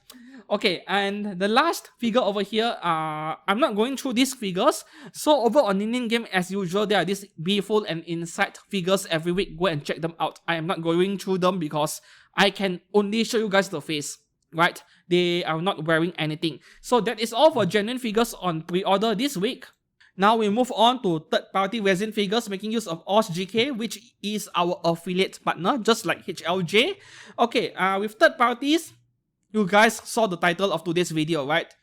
Okay, and the last figure over here, I'm not going through these figures. So over on IND Game, as usual, there are these beautiful and insight figures every week. Go and check them out. I am not going through them because I can only show you guys the face, right? They are not wearing anything. So that is all for genuine figures on pre-order this week. Now we move on to third-party resin figures making use of OzGK, which is our affiliate partner, just like HLJ. Okay, with third parties, you guys saw the title of today's video, right?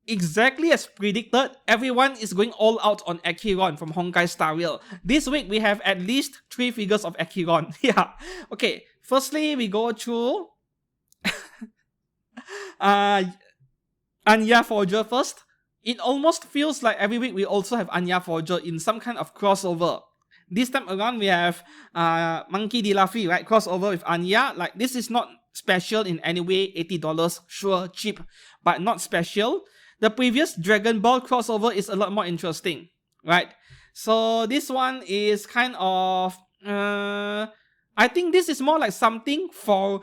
Exactly as predicted, everyone is going all out on Acheron from Honkai Star Rail. This week, we have at least 3 figures of Acheron. Yeah. Okay, firstly, we go through Anya Forger first. It almost feels like every week we also have Anya Forger in some kind of crossover. This time around, we have Monkey D. Luffy, right? Crossover with Anya. Like, this is not special in any way. $80, sure, cheap, but not special. The previous Dragon Ball crossover is a lot more interesting, right? So this one is kind of... I think this is more like something for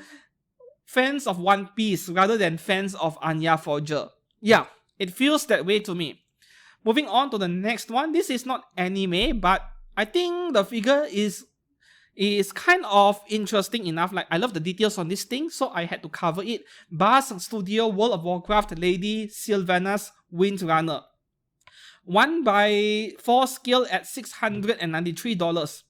fans of One Piece rather than fans of Anya Forger. Yeah, it feels that way to me. Moving on to the next one. This is not anime, but I think the figure is kind of interesting enough. Like, I love the details on this thing, so I had to cover it. Bars Studio World of Warcraft Lady Sylvanas Windrunner. 1x4 scale at $693.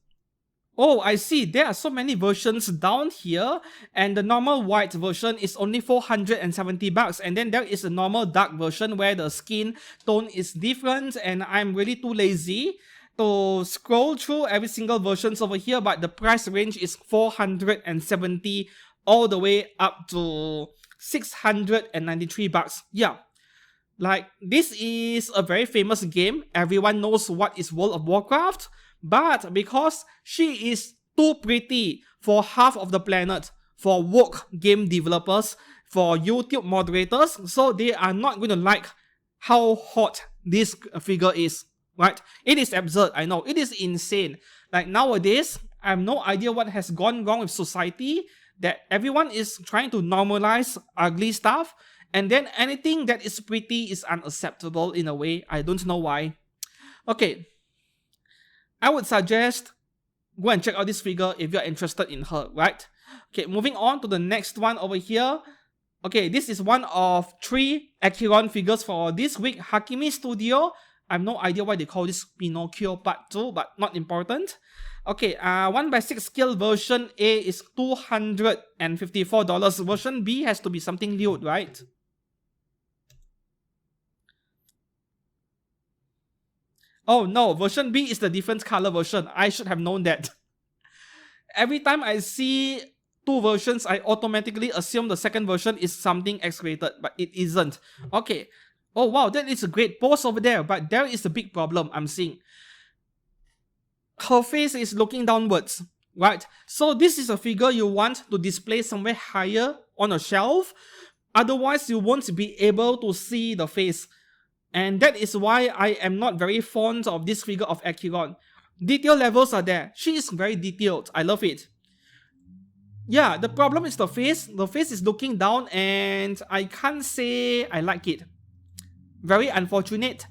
Oh, I see. There are so many versions down here, and the normal white version is only $470, and then there is a normal dark version where the skin tone is different, and I'm really too lazy to scroll through every single versions over here, but the price range is $470 all the way up to $693. Yeah. Like, this is a very famous game. Everyone knows what is World of Warcraft. But because she is too pretty for half of the planet, for woke game developers, for YouTube moderators, so they are not going to like how hot this figure is, right? It is absurd, I know. It is insane. Like, nowadays, I have no idea what has gone wrong with society, that everyone is trying to normalize ugly stuff, And then anything that is pretty is unacceptable in a way. I don't know why. Okay, I would suggest go and check out this figure if you're interested in her, right? Okay, moving on to the next one over here. Okay, this is one of 3 Acheron figures for this week. Hakimi Studio. I have no idea why they call this Pinocchio Part 2, but not important. Okay, 1/6 scale version A is $254. Version B has to be something lewd, right? Oh no, version B is the different color version. I should have known that. Every time I see 2 versions, I automatically assume the second version is something X-rated, but it isn't. Okay. Oh wow, that is a great pose over there, but there is a big problem I'm seeing. Her face is looking downwards, right? So this is a figure you want to display somewhere higher on a shelf. Otherwise, you won't be able to see the face. And that is why I am not very fond of this figure of Acheron. Detail levels are there. She is very detailed. I love it. Yeah, the problem is the face. The face is looking down and I can't say I like it. Very unfortunate.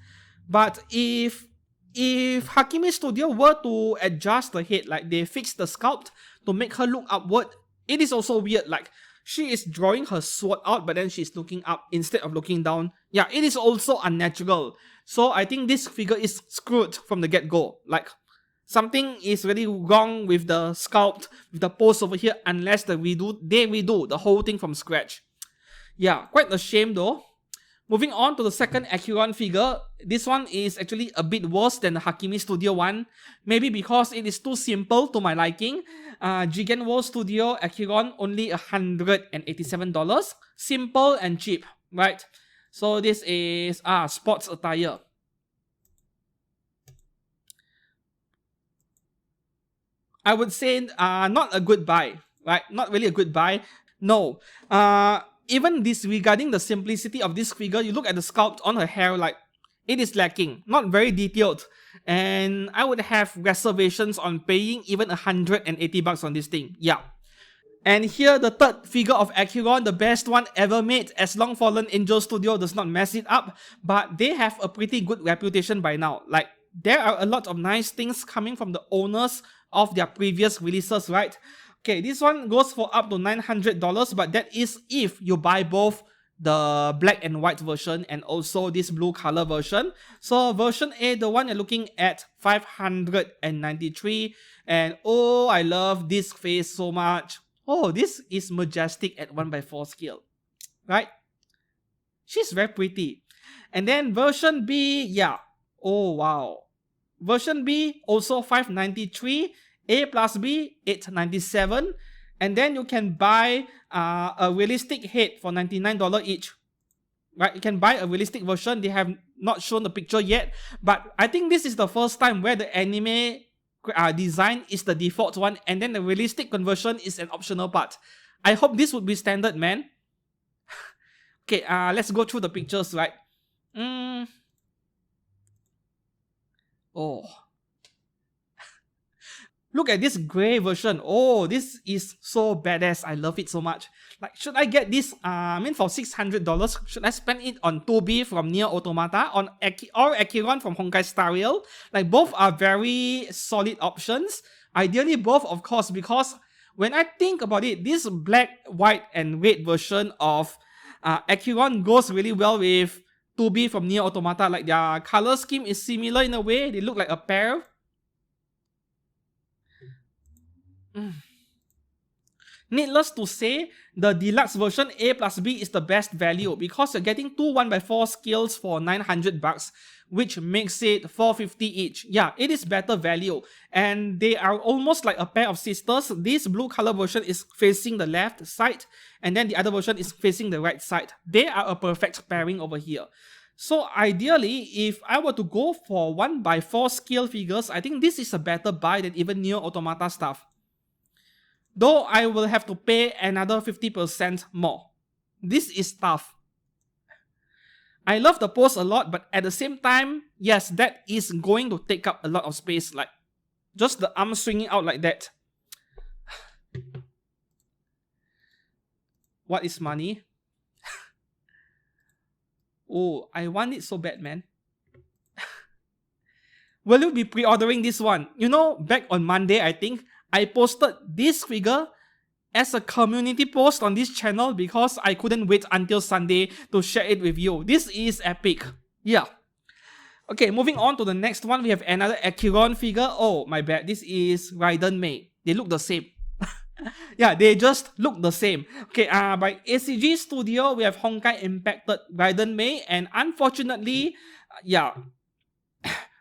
But if Hakimi Studio were to adjust the head, like they fix the sculpt to make her look upward, it is also weird. Like she is drawing her sword out, but then she's looking up instead of looking down. Yeah, it is also unnatural. So I think this figure is screwed from the get-go. Like something is really wrong with the sculpt, with the pose over here, unless they redo the whole thing from scratch. Yeah, quite a shame though. Moving on to the second Acheron figure, this one is actually a bit worse than the Hakimi Studio one. Maybe because it is too simple to my liking. Jigen World Studio Acheron only $187. Simple and cheap, right? So this is sports attire. I would say not a good buy, right? Not really a good buy. No. Even disregarding the simplicity of this figure, you look at the sculpt on her hair, like it is lacking, not very detailed. And I would have reservations on paying even $180 on this thing. Yeah. And here, the third figure of Acheron, the best one ever made, as Long Fallen Angel Studio does not mess it up, but they have a pretty good reputation by now. Like, there are a lot of nice things coming from the owners of their previous releases, right? Okay, this one goes for up to $900, but that is if you buy both the black and white version and also this blue color version. So version A, the one you're looking at, $593, and oh, I love this face so much. Oh, this is majestic at 1/4 scale, right? She's very pretty. And then version B, yeah, oh wow. Version B, also $593, A plus B, $897, and then you can buy a realistic head for $99 each. Right, you can buy a realistic version. They have not shown the picture yet, but I think this is the first time where the anime design is the default one, and then the realistic conversion is an optional part. I hope this would be standard, man. Okay, let's go through the pictures, right? Oh. Look at this grey version. Oh, this is so badass. I love it so much. Like, should I get this, for $600? Should I spend it on 2B from Nier Automata, or Acheron from Honkai Star Rail? Like, both are very solid options. Ideally, both, of course, because when I think about it, this black, white, and red version of Acheron goes really well with 2B from Nier Automata. Like, their color scheme is similar in a way. They look like a pair. Needless to say, the deluxe version A plus B is the best value because you're getting two 1/4 scales for $900, which makes it $450 each. Yeah, it is better value, and they are almost like a pair of sisters. This blue color version is facing the left side, and then the other version is facing the right side. They are a perfect pairing over here. So ideally, if I were to go for 1/4 scale figures, I think this is a better buy than even Nier Automata stuff. Though I will have to pay another 50% more. This is tough. I love the pose a lot, but at the same time, yes, that is going to take up a lot of space. Like, just the arm swinging out like that. What is money? Oh, I want it so bad, man. Will you be pre-ordering this one? You know, back on Monday, I think, I posted this figure as a community post on this channel because I couldn't wait until Sunday to share it with you. This is epic. Yeah. Okay, moving on to the next one, we have another Acheron figure. Oh, my bad. This is Raiden Mei. They look the same. Yeah, they just look the same. Okay, by ACG Studio, we have Honkai Impacted Raiden Mei, and unfortunately, yeah,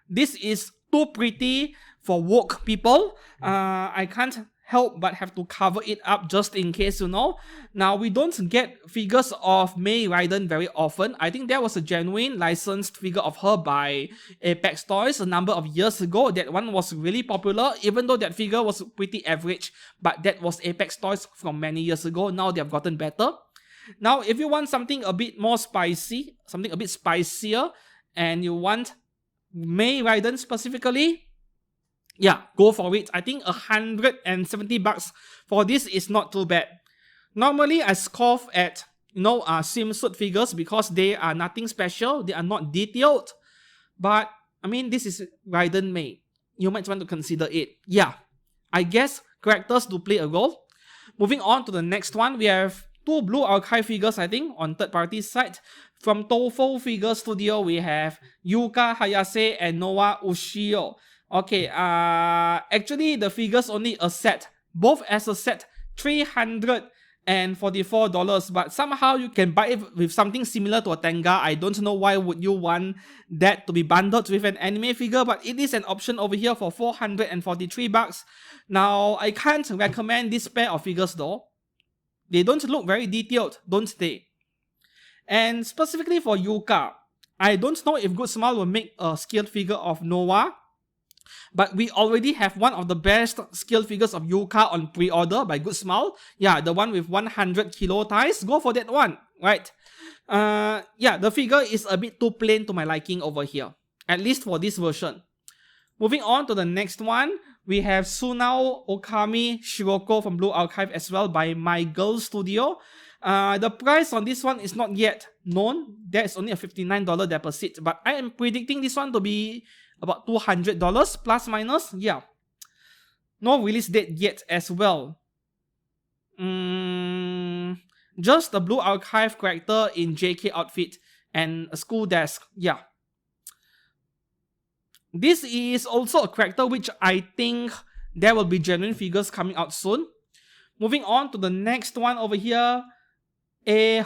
this is too pretty for woke people. I can't help but have to cover it up just in case, you know. Now, we don't get figures of Mei Raiden very often. I think there was a genuine licensed figure of her by Apex Toys a number of years ago. That one was really popular, even though that figure was pretty average. But that was Apex Toys from many years ago. Now they have gotten better. Now, if you want something a bit more spicy, something a bit spicier, and you want Mei Raiden specifically, yeah, go for it. I think $170 for this is not too bad. Normally, I scoff at, you know, swimsuit figures because they are nothing special. They are not detailed. But, I mean, this is Raiden Mei. You might want to consider it. Yeah, I guess characters do play a role. Moving on to the next one, we have two Blue Archive figures, I think, on third-party side. From Tofo Figure Studio, we have Yuka Hayase and Noah Ushio. Okay, actually the figures only a set, both as a set, $344, but somehow you can buy it with something similar to a Tenga. I don't know why would you want that to be bundled with an anime figure, but it is an option over here for $443. Now, I can't recommend this pair of figures though. They don't look very detailed, don't they? And specifically for Yuka, I don't know if Good Smile will make a scaled figure of Noah, but we already have one of the best scaled figures of Yuka on pre-order by Good Smile. Yeah, the one with 100 kilo ties. Go for that one, right? Yeah, the figure is a bit too plain to my liking over here, at least for this version. Moving on to the next one, we have Sunao Okami Shiroko from Blue Archive as well by My Girl Studio. The price on this one is not yet known. There is only a $59 deposit, but I am predicting this one to be about $200 plus minus. Yeah, no release date yet as well. Just the Blue Archive character in JK outfit and a school desk. Yeah, this is also a character which I think there will be genuine figures coming out soon. Moving on to the next one over here, is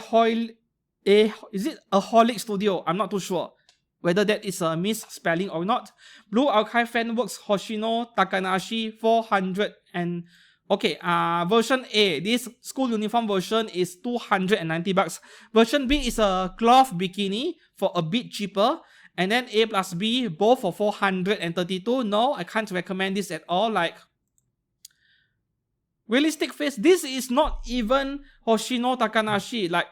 it Aholic Studio? I'm not too sure whether that is a misspelling or not. Blue Archive Fanworks Hoshino Takanashi 400 and okay, version A, this school uniform version is $290. Version B is a cloth bikini for a bit cheaper. And then A plus B, both for $432. No, I can't recommend this at all. Like, realistic face, this is not even Hoshino Takanashi. Like,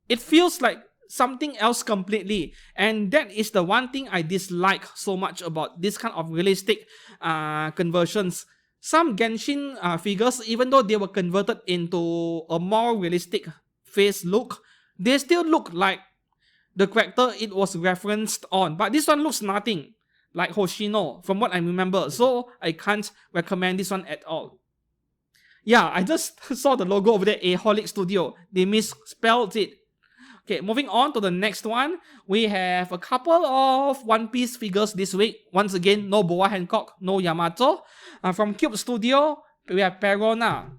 it feels like something else completely, and that is the one thing I dislike so much about this kind of realistic conversions. Some Genshin figures, even though they were converted into a more realistic face look, they still look like the character it was referenced on, but this one looks nothing like Hoshino from what I remember, so I can't recommend this one at all. Yeah, I just saw the logo over there, Aholic Studio. They misspelled it. Okay, moving on to the next one, we have a couple of One Piece figures this week. Once again, no Boa Hancock, no Yamato. From Cube Studio, we have Perona.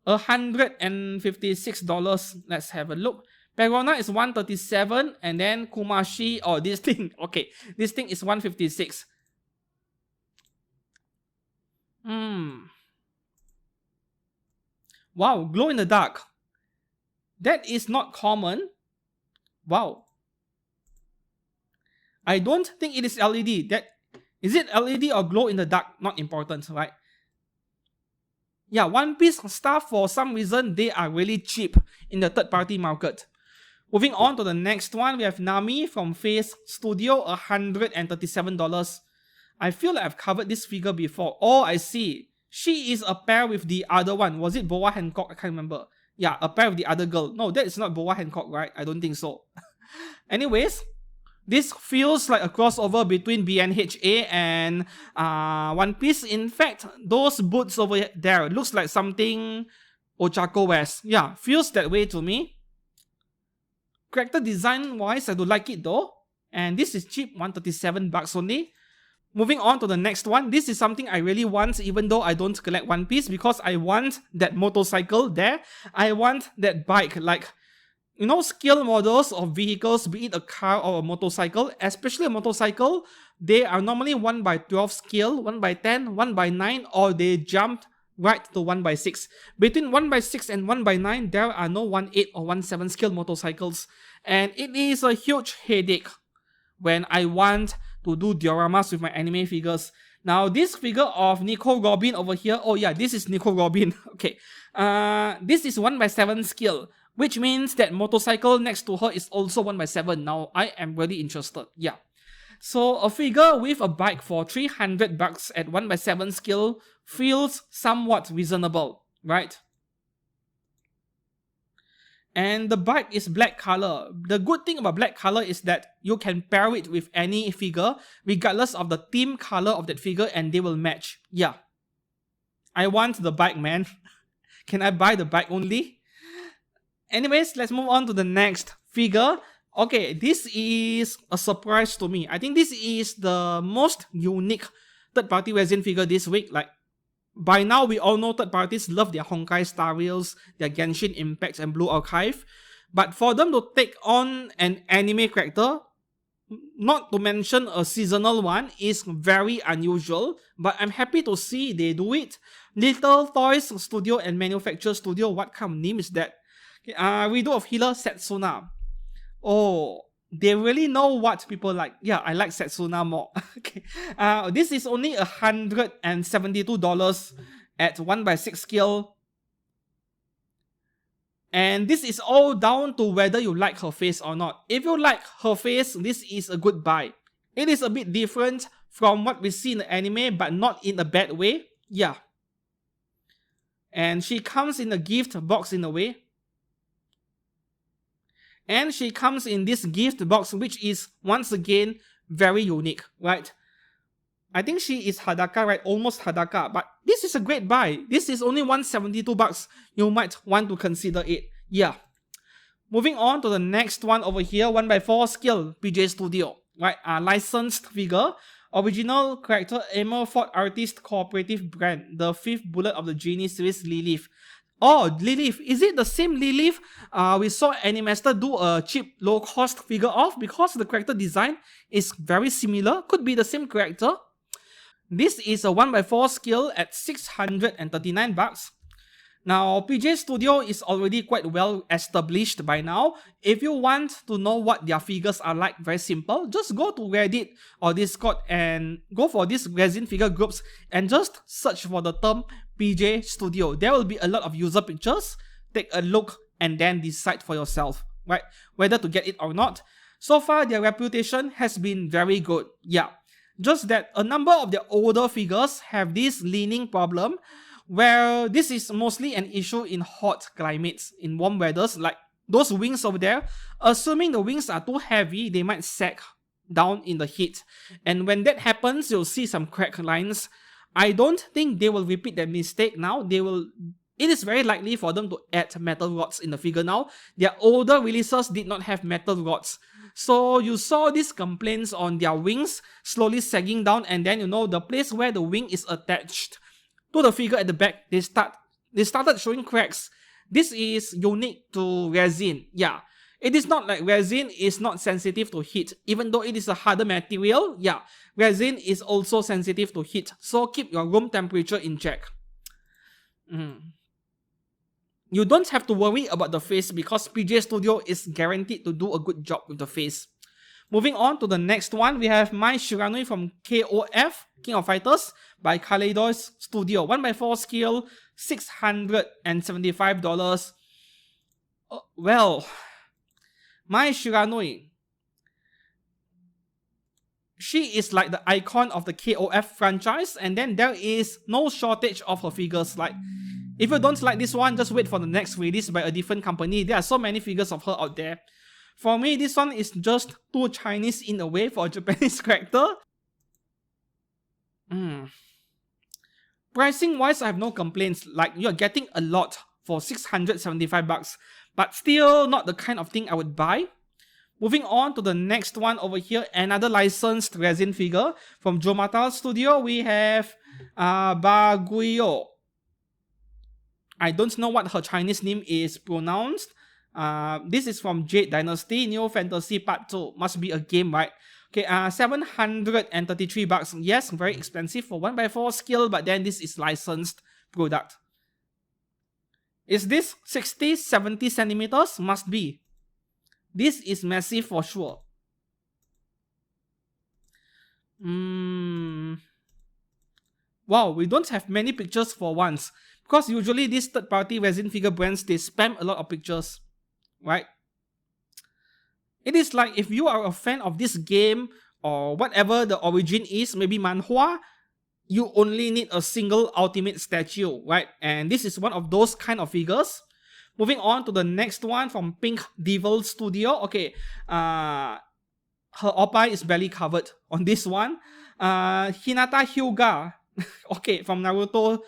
$156. Let's have a look. Perona is $137, and then Kumashi, oh, this thing, okay, this thing is $156. Wow, glow in the dark. That is not common. Wow. I don't think it is LED. Is it LED or glow in the dark? Not important, right? Yeah, One Piece stuff, for some reason, they are really cheap in the third-party market. Moving on to the next one, we have Nami from Face Studio, $137. I feel like I've covered this figure before. Oh, I see. She is a pair with the other one. Was it Boa Hancock? I can't remember. Yeah, a pair with the other girl. No, that is not Boa Hancock, right? I don't think so. Anyways, this feels like a crossover between BNHA and One Piece. In fact, those boots over there looks like something Ochako wears. Yeah, feels that way to me. Character design wise, I do like it though. And this is cheap, $137 only. Moving on to the next one. This is something I really want even though I don't collect One Piece, because I want that motorcycle there. I want that bike, like, you know, skill models of vehicles, be it a car or a motorcycle, especially a motorcycle, they are normally 1/12 skill, 1/10, 1/9, or they jumped right to 1/6. Between 1/6 and 1/9, there are no 1/8 or 1/7 skill motorcycles. And it is a huge headache when I want to do dioramas with my anime figures. Now, this figure of Nico Robin over here, oh yeah, this is Nico Robin. Okay, this is 1/7 skill, which means that motorcycle next to her is also 1/7. Now, I am really interested. Yeah. So, a figure with a bike for $300 at 1/7 skill feels somewhat reasonable, right? And the bike is black color. The good thing about black color is that you can pair it with any figure, regardless of the theme color of that figure, and they will match. Yeah. I want the bike, man. Can I buy the bike only? Anyways, let's move on to the next figure. Okay, this is a surprise to me. I think this is the most unique third-party resin figure this week. Like, by now, we all know third parties love their Honkai Star Rails, their Genshin Impact and Blue Archive. But for them to take on an anime character, not to mention a seasonal one, is very unusual. But I'm happy to see they do it. Little Toys Studio and Manufacture Studio, what kind of name is that? Redo of healer Setsuna. Oh, they really know what people like. Yeah, I like Setsuna more. Okay, this is only $172 at 1/6 skill. And this is all down to whether you like her face or not. If you like her face, this is a good buy. It is a bit different from what we see in the anime, but not in a bad way. Yeah. And she comes in a gift box in a way. And she comes in this gift box, which is, once again, very unique, right? I think she is Hadaka, right? Almost Hadaka. But this is a great buy. This is only $172. You might want to consider it. Yeah. Moving on to the next one over here. 1/4 skill, PJ Studio. Right? Licensed figure. Original character, Fort Artist Cooperative brand. The 5th bullet of the Genie series, Lilith. Oh, Lilith. Is it the same Lilith we saw Animaster do a cheap, low-cost figure of? Because the character design is very similar. Could be the same character. This is a 1/4 skill at $639. Now, PJ Studio is already quite well established by now. If you want to know what their figures are like, very simple. Just go to Reddit or Discord and go for these resin figure groups and just search for the term PJ Studio. There will be a lot of user pictures. Take a look and then decide for yourself, right? Whether to get it or not. So far, their reputation has been very good. Yeah. Just that a number of their older figures have this leaning problem, where this is mostly an issue in hot climates, in warm weathers, like those wings over there. Assuming the wings are too heavy, they might sag down in the heat. And when that happens, you'll see some crack lines. I don't think they will repeat that mistake now. It is very likely for them to add metal rods in the figure now. Their older releases did not have metal rods. So you saw these complaints on their wings slowly sagging down, and then, you know, the place where the wing is attached to the figure at the back, they started showing cracks. This is unique to resin. Yeah, it is not like resin is not sensitive to heat. Even though it is a harder material, yeah, resin is also sensitive to heat. So keep your room temperature in check. You don't have to worry about the face because PJ Studio is guaranteed to do a good job with the face. Moving on to the next one, we have My Shiranu from KOF, King of Fighters, by Kaleidos Studio. 1/4 skill, $675. Well, My Shiranu, she is like the icon of the KOF franchise, and then there is no shortage of her figures. Like, if you don't like this one, just wait for the next release by a different company. There are so many figures of her out there. For me, this one is just too Chinese in a way for a Japanese character. Pricing wise, I have no complaints. Like, you're getting a lot for 675 bucks, but still not the kind of thing I would buy. Moving on to the next one over here, another licensed resin figure from Aholic Studio. We have Baguio. I don't know what her Chinese name is pronounced. This is from Jade Dynasty, New Fantasy Part 2. Must be a game, right? Okay, 733 bucks. Yes, very expensive for 1x4 scale, but then this is licensed product. Is this 60, 70 centimeters? Must be. This is massive for sure. Wow, we don't have many pictures for once. Because usually these third-party resin figure brands, they spam a lot of pictures, right? It is like if you are a fan of this game or whatever the origin is, maybe manhwa, you only need a single ultimate statue, right? And this is one of those kind of figures. Moving on to the next one from Pink Devil Studio. Okay, her oppa is barely covered on this one. Hinata Hyuga, okay, from Naruto.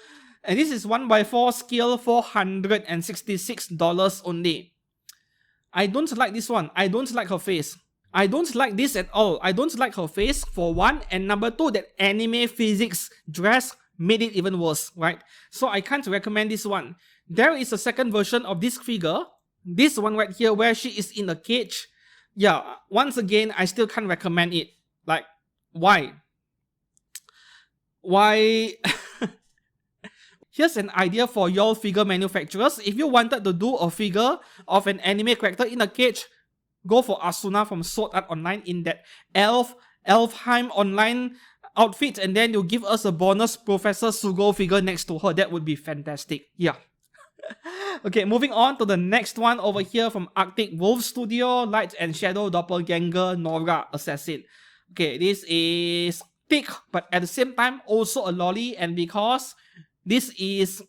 And this is 1x4 scale, $466 only. I don't like this one. I don't like her face. I don't like this at all. I don't like her face, for one. And number two, that anime physics dress made it even worse, right? So I can't recommend this one. There is a second version of this figure. This one right here, where she is in a cage. Yeah, once again, I still can't recommend it. Like, why? Why? Here's an idea for your figure manufacturers. If you wanted to do a figure of an anime character in a cage, go for Asuna from Sword Art Online in that Elfheim Online outfit, and then you give us a bonus Professor Sugo figure next to her. That would be fantastic. Yeah. Okay, moving on to the next one over here from Arctic Wolf Studio, Light and Shadow Doppelganger Nora Assassin. Okay, this is thick, but at the same time also a lolly, and because this is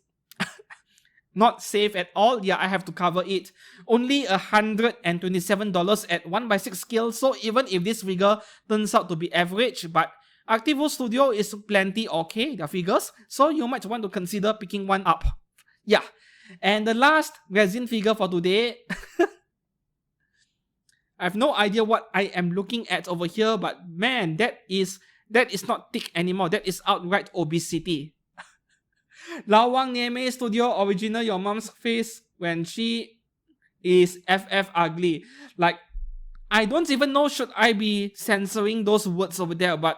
not safe at all, yeah, I have to cover it. Only $127 at 1x6 scale, so even if this figure turns out to be average, but Arctic Wolf Studio is plenty okay, their figures, so you might want to consider picking one up. Yeah. And the last resin figure for today, I have no idea what I am looking at over here, but man, that is not thick anymore. That is outright obesity. Lawang Nieme Studio original Your Mom's Face when she is FF ugly. Like, I don't even know should I be censoring those words over there, but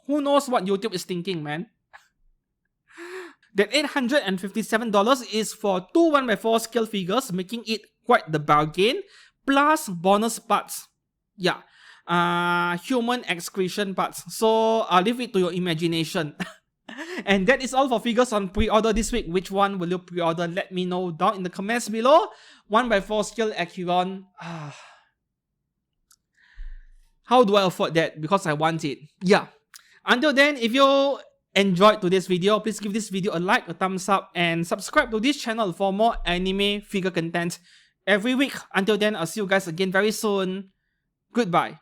who knows what YouTube is thinking, man. That $857 is for two 1x4 scale figures, making it quite the bargain, plus bonus parts. Yeah, human excretion parts. So I'll leave it to your imagination. And that is all for figures on pre-order this week. Which one will you pre-order? Let me know down in the comments below. 1x4 scale Acheron. How do I afford that? Because I want it. Yeah. Until then, if you enjoyed today's video, please give this video a like, a thumbs up, and subscribe to this channel for more anime figure content every week. Until then, I'll see you guys again very soon. Goodbye.